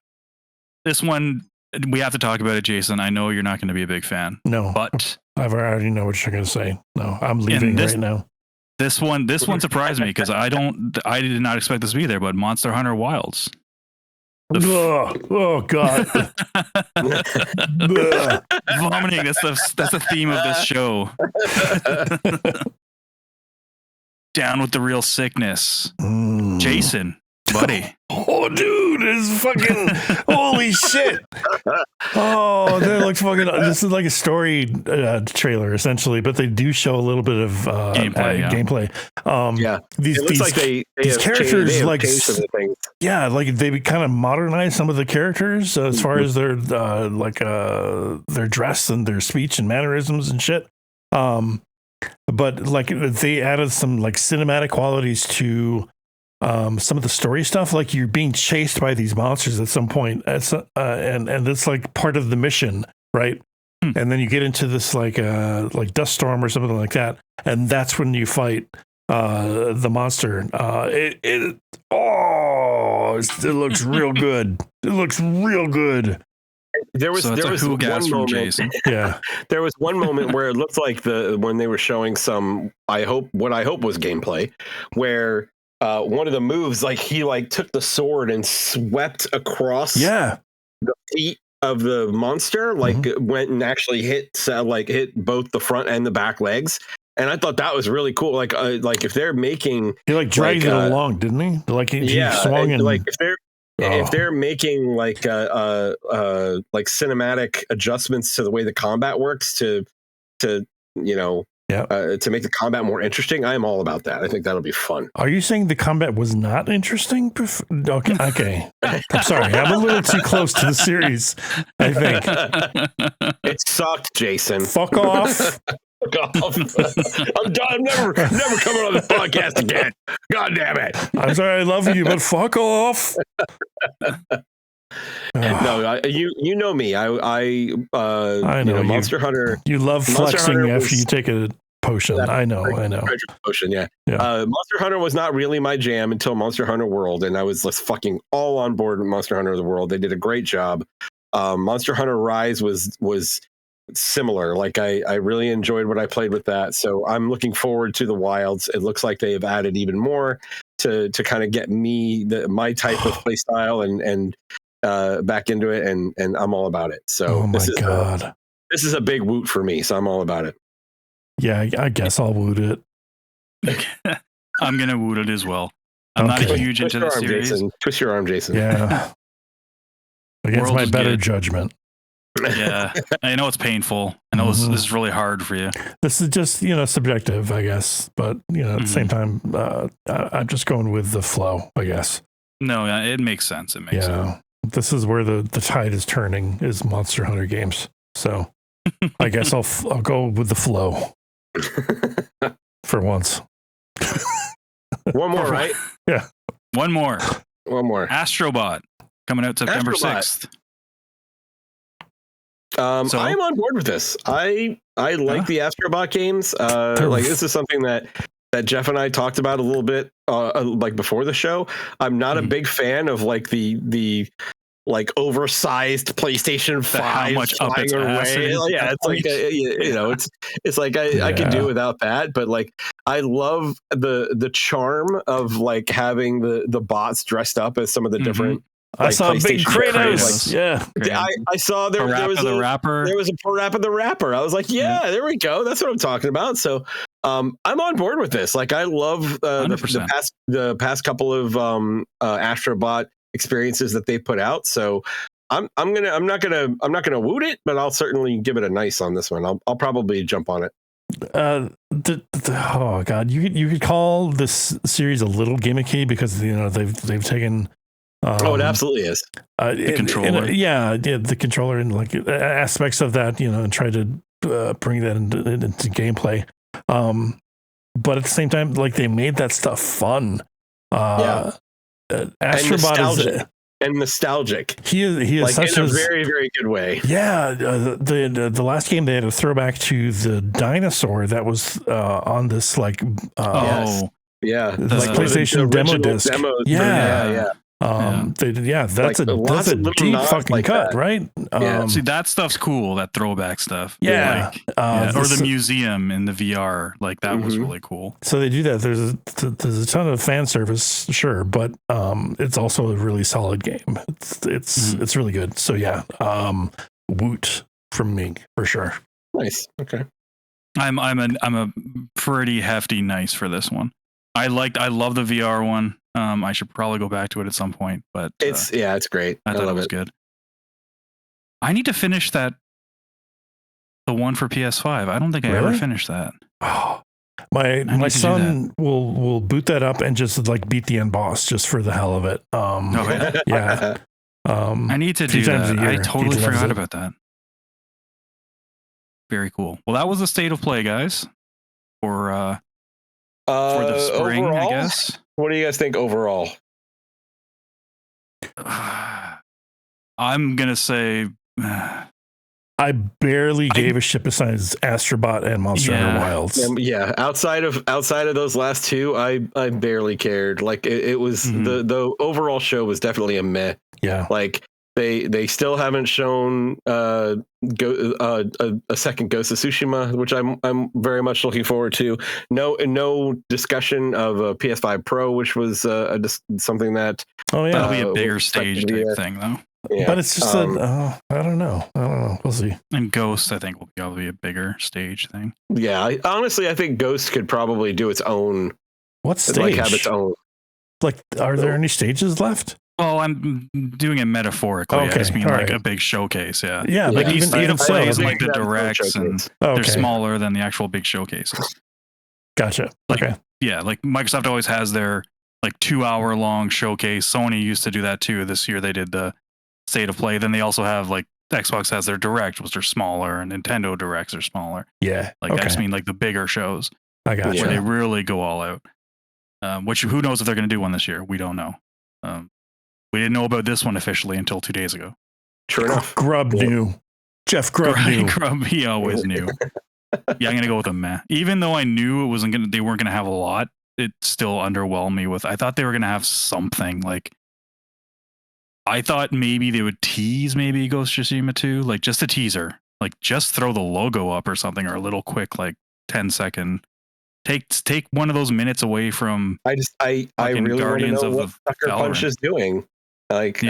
This one, we have to talk about it, Jason. I know you're not going to be a big fan. No. But I already know what you're going to say. No, I'm leaving right now. This one surprised me, because I did not expect this to be there, but Monster Hunter Wilds. Oh god. Vomiting. That's the theme of this show. Down with the real sickness. Jason, buddy. Oh dude, it's fucking holy shit. Oh, that looks fucking. This is like a story trailer essentially, but they do show a little bit of gameplay. These characters like they kind of modernize some of the characters as far as their dress and their speech and mannerisms and shit. But like they added some like cinematic qualities to some of the story stuff, like you're being chased by these monsters at some point, and it's like part of the mission, right? And then you get into this like dust storm or something like that, and that's when you fight the monster. It looks real good. It looks real good. There was one moment. Jason. Yeah, there was one moment where it looked like when they were showing some. What I hope was gameplay, where one of the moves, like he like took the sword and swept across the feet of the monster, like went and actually hit both the front and the back legs. And I thought that was really cool. Like if they're making, he like dragged it along, didn't he? Like he swung and like if they're making like cinematic adjustments to the way the combat works to make the combat more interesting, I am all about that. I think that'll be fun. Are you saying the combat was not interesting? Okay. I'm sorry. I'm a little too close to the series, I think. It sucked, Jason. Fuck off. Fuck off. I'm done. I'm never coming on this podcast again. God damn it. I'm sorry, I love you, but fuck off. No, you know me. I know Monster Hunter. You love Monster flexing Hunter after you take a potion. I know. Potion, yeah. Monster Hunter was not really my jam until Monster Hunter World, and I was just fucking all on board with Monster Hunter the World. They did a great job. Monster Hunter Rise was similar. Like I really enjoyed what I played with that. So I'm looking forward to the Wilds. It looks like they have added even more to kind of get me my type of play style and back into it, and I'm all about it. So this is a big woot for me. So I'm all about it. Yeah, I guess I'll woot it. I'm gonna woot it as well. I'm not huge into the series. Jason. Twist your arm, Jason. Yeah. Against my better judgment. Yeah, I know it's painful. I know this is really hard for you. This is just, subjective, I guess. But, at the same time, I'm just going with the flow, I guess. No, it makes sense. It makes sense. This is where the tide is turning, is Monster Hunter games. So I guess I'll go with the flow for once. One more, right? Yeah. One more. Astrobot coming out September 6th. So I'm on board with this. I like the Astrobot games. This is something that Jeff and I talked about a little bit like before the show. I'm not a big fan of like the like oversized PlayStation 5 how much up its ass away. Yeah, it's like it's like I could do without that, but like I love the charm of like having the bots dressed up as some of the different. I saw a big Kratos. I saw there was a rapper. There was a Parappa the Rapper. I was like, there we go. That's what I'm talking about. So I'm on board with this. Like I love the past couple of Astrobot experiences that they put out. So I'm not gonna woot it, but I'll certainly give it a nice on this one. I'll probably jump on it. Oh god, you could call this series a little gimmicky because they've taken. It absolutely is. The controller. The controller and like aspects of that, and try to bring that into gameplay. But at the same time, like they made that stuff fun. Astrobot and nostalgic. He is like such in a very, very good way. Yeah, the last game they had a throwback to the dinosaur that was on this like yes. Yeah, like PlayStation demo disc. That's a deep fucking like cut, that. right? See, that stuff's cool. That throwback stuff. Yeah, or the museum in the VR, like that was really cool. So they do that. There's a ton of fan service, sure, but it's also a really solid game. It's really good. So woot from me for sure. Nice. Okay. I'm a pretty hefty nice for this one. I love the VR one. I should probably go back to it at some point, but it's great. I thought it was good. I need to finish the one for PS5. I don't think I ever finished that. Oh, my son will boot that up and just like beat the end boss just for the hell of it. Yeah. I need to do that. I totally forgot about that. Very cool. Well, that was the state of play, guys. For the spring, overall, I guess. What do you guys think overall? I'm gonna say I barely gave a shit besides Astrobot and Monster Hunter Wilds. Outside of those last two, I barely cared. Like it was the overall show was definitely a meh. Yeah, like they still haven't shown a second Ghost of Tsushima, which I'm very much looking forward to. No discussion of a PS5 Pro, which was something that that'll be a bigger stage type thing though. Yeah. But it's just I don't know. We'll see. And Ghost, I think, will probably be a bigger stage thing. Yeah, honestly, I think Ghost could probably do its own. What stage? Like have its own. Like, are there any stages left? Well, I'm doing it metaphorically. Okay, I just mean like a big showcase. Yeah. Like these even plays so, like the directs, and they're smaller than the actual big showcases. Gotcha. Like Microsoft always has their like 2-hour long showcase. Sony used to do that too. This year they did the state of play. Then they also have like Xbox has their Direct, which are smaller, and Nintendo Directs are smaller. Yeah. Like I just mean like the bigger shows. I got where they really go all out. Which who knows if they're going to do one this year? We don't know. We didn't know about this one officially until 2 days ago. True enough. Grubb knew. Jeff Grubb knew. Grubb, he always knew. Yeah, I'm gonna go with a meh. Even though I knew they weren't gonna have a lot, it still underwhelmed me with. I thought they were gonna have something like. I thought maybe they would tease maybe Ghost of Tsushima 2, like just a teaser, like just throw the logo up or something, or a little quick like 10-second. Take one of those minutes away from. I really Guardians want to know of what Sucker Punch is doing. Like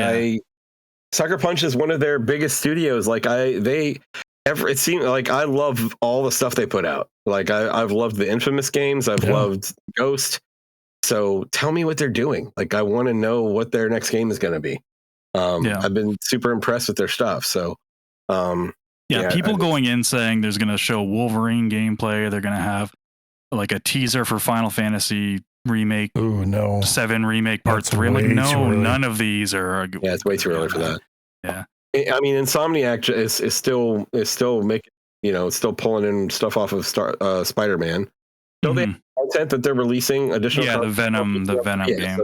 Sucker Punch is one of their biggest studios. Like it seemed like I love all the stuff they put out. Like I've loved the Infamous games. I've loved Ghost. So tell me what they're doing. Like I want to know what their next game is going to be. I've been super impressed with their stuff. So people going in saying there's going to show Wolverine gameplay. They're going to have like a teaser for Final Fantasy remake. Oh no, 7 remake part 3. I'm like, no, none of these are. Yeah, it's way too early for that. Yeah, I mean, Insomniac is still making, it's still pulling in stuff off of Spider-Man. So they have content that they're releasing additional. Yeah, the Venom game.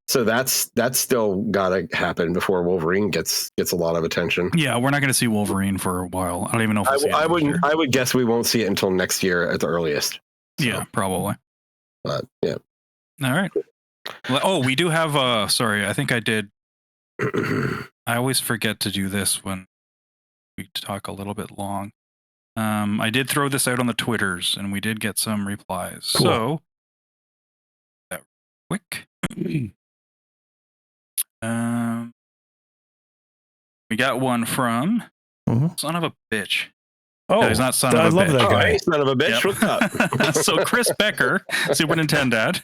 So that's still got to happen before Wolverine gets a lot of attention. Yeah, we're not going to see Wolverine for a while. I don't even know if we'll see it I would guess we won't see it until next year at the earliest. So. Yeah, probably. But yeah. All right. Oh, we do have. Sorry, I think I did. I always forget to do this when we talk a little bit long. I did throw this out on the Twitters, and we did get some replies. Cool. So, that quick. We got one from son of a bitch. Oh, no, he's not son of a bitch. I love that guy. Son of a bitch. What's up? So Chris Becker, Super Nintendo Dad.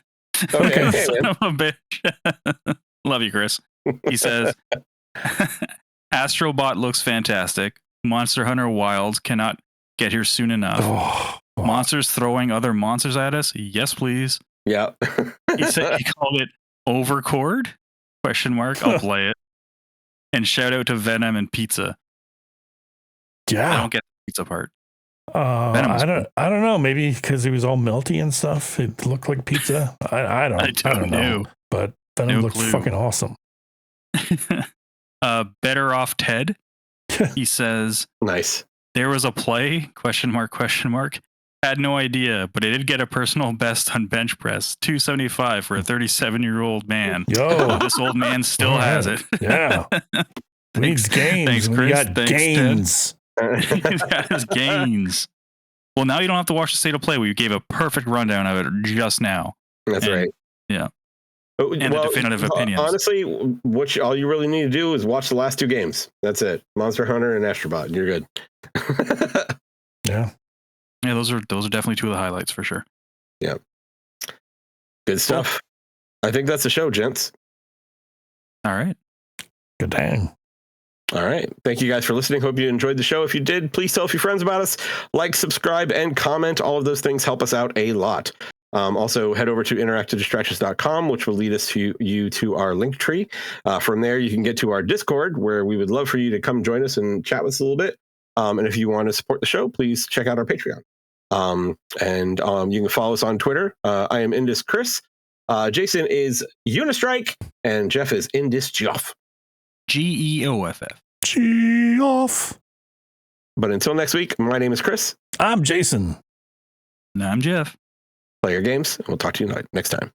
Okay, son of a bitch. Love you, Chris. He says, Astrobot looks fantastic. Monster Hunter Wilds cannot get here soon enough. Monsters throwing other monsters at us? Yes, please. Yeah. He said he called it Overcord? ? I'll play it. And shout out to Venom and Pizza. Yeah. I don't get the pizza part. I don't know. Maybe because it was all melty and stuff. It looked like pizza. I don't know. But Venom looked fucking awesome. Better Off Ted. He says, nice. There was a play, ? Had no idea, but I did get a personal best on bench press, 275 for a 37-year-old man. Yo, this old man still has it. Yeah. We need gains. Thanks, Chris. We got gains. He's got his gains. Well, now you don't have to watch the state of play. We gave a perfect rundown of it just now. That's right. Yeah. And the definitive opinions. Honestly, all you really need to do is watch the last 2 games. That's it. Monster Hunter and Astrobot. And you're good. Yeah. Yeah, those are definitely 2 of the highlights for sure. Yeah. Good stuff. Cool. I think that's the show, gents. All right. Good dang. All right. Thank you guys for listening. Hope you enjoyed the show. If you did, please tell a few friends about us. Like, subscribe, and comment. All of those things help us out a lot. Also, head over to interactivedistractions.com, which will lead us to our Linktree. From there, you can get to our Discord, where we would love for you to come join us and chat with us a little bit. And if you want to support the show, please check out our Patreon. And you can follow us on Twitter. I am InDis Chris. Jason is Unistrike, and Jeff is InDis Geoff. Geoff. Geoff. But until next week, my name is Chris. I'm Jason. And I'm Jeff. Play your games, and we'll talk to you next time.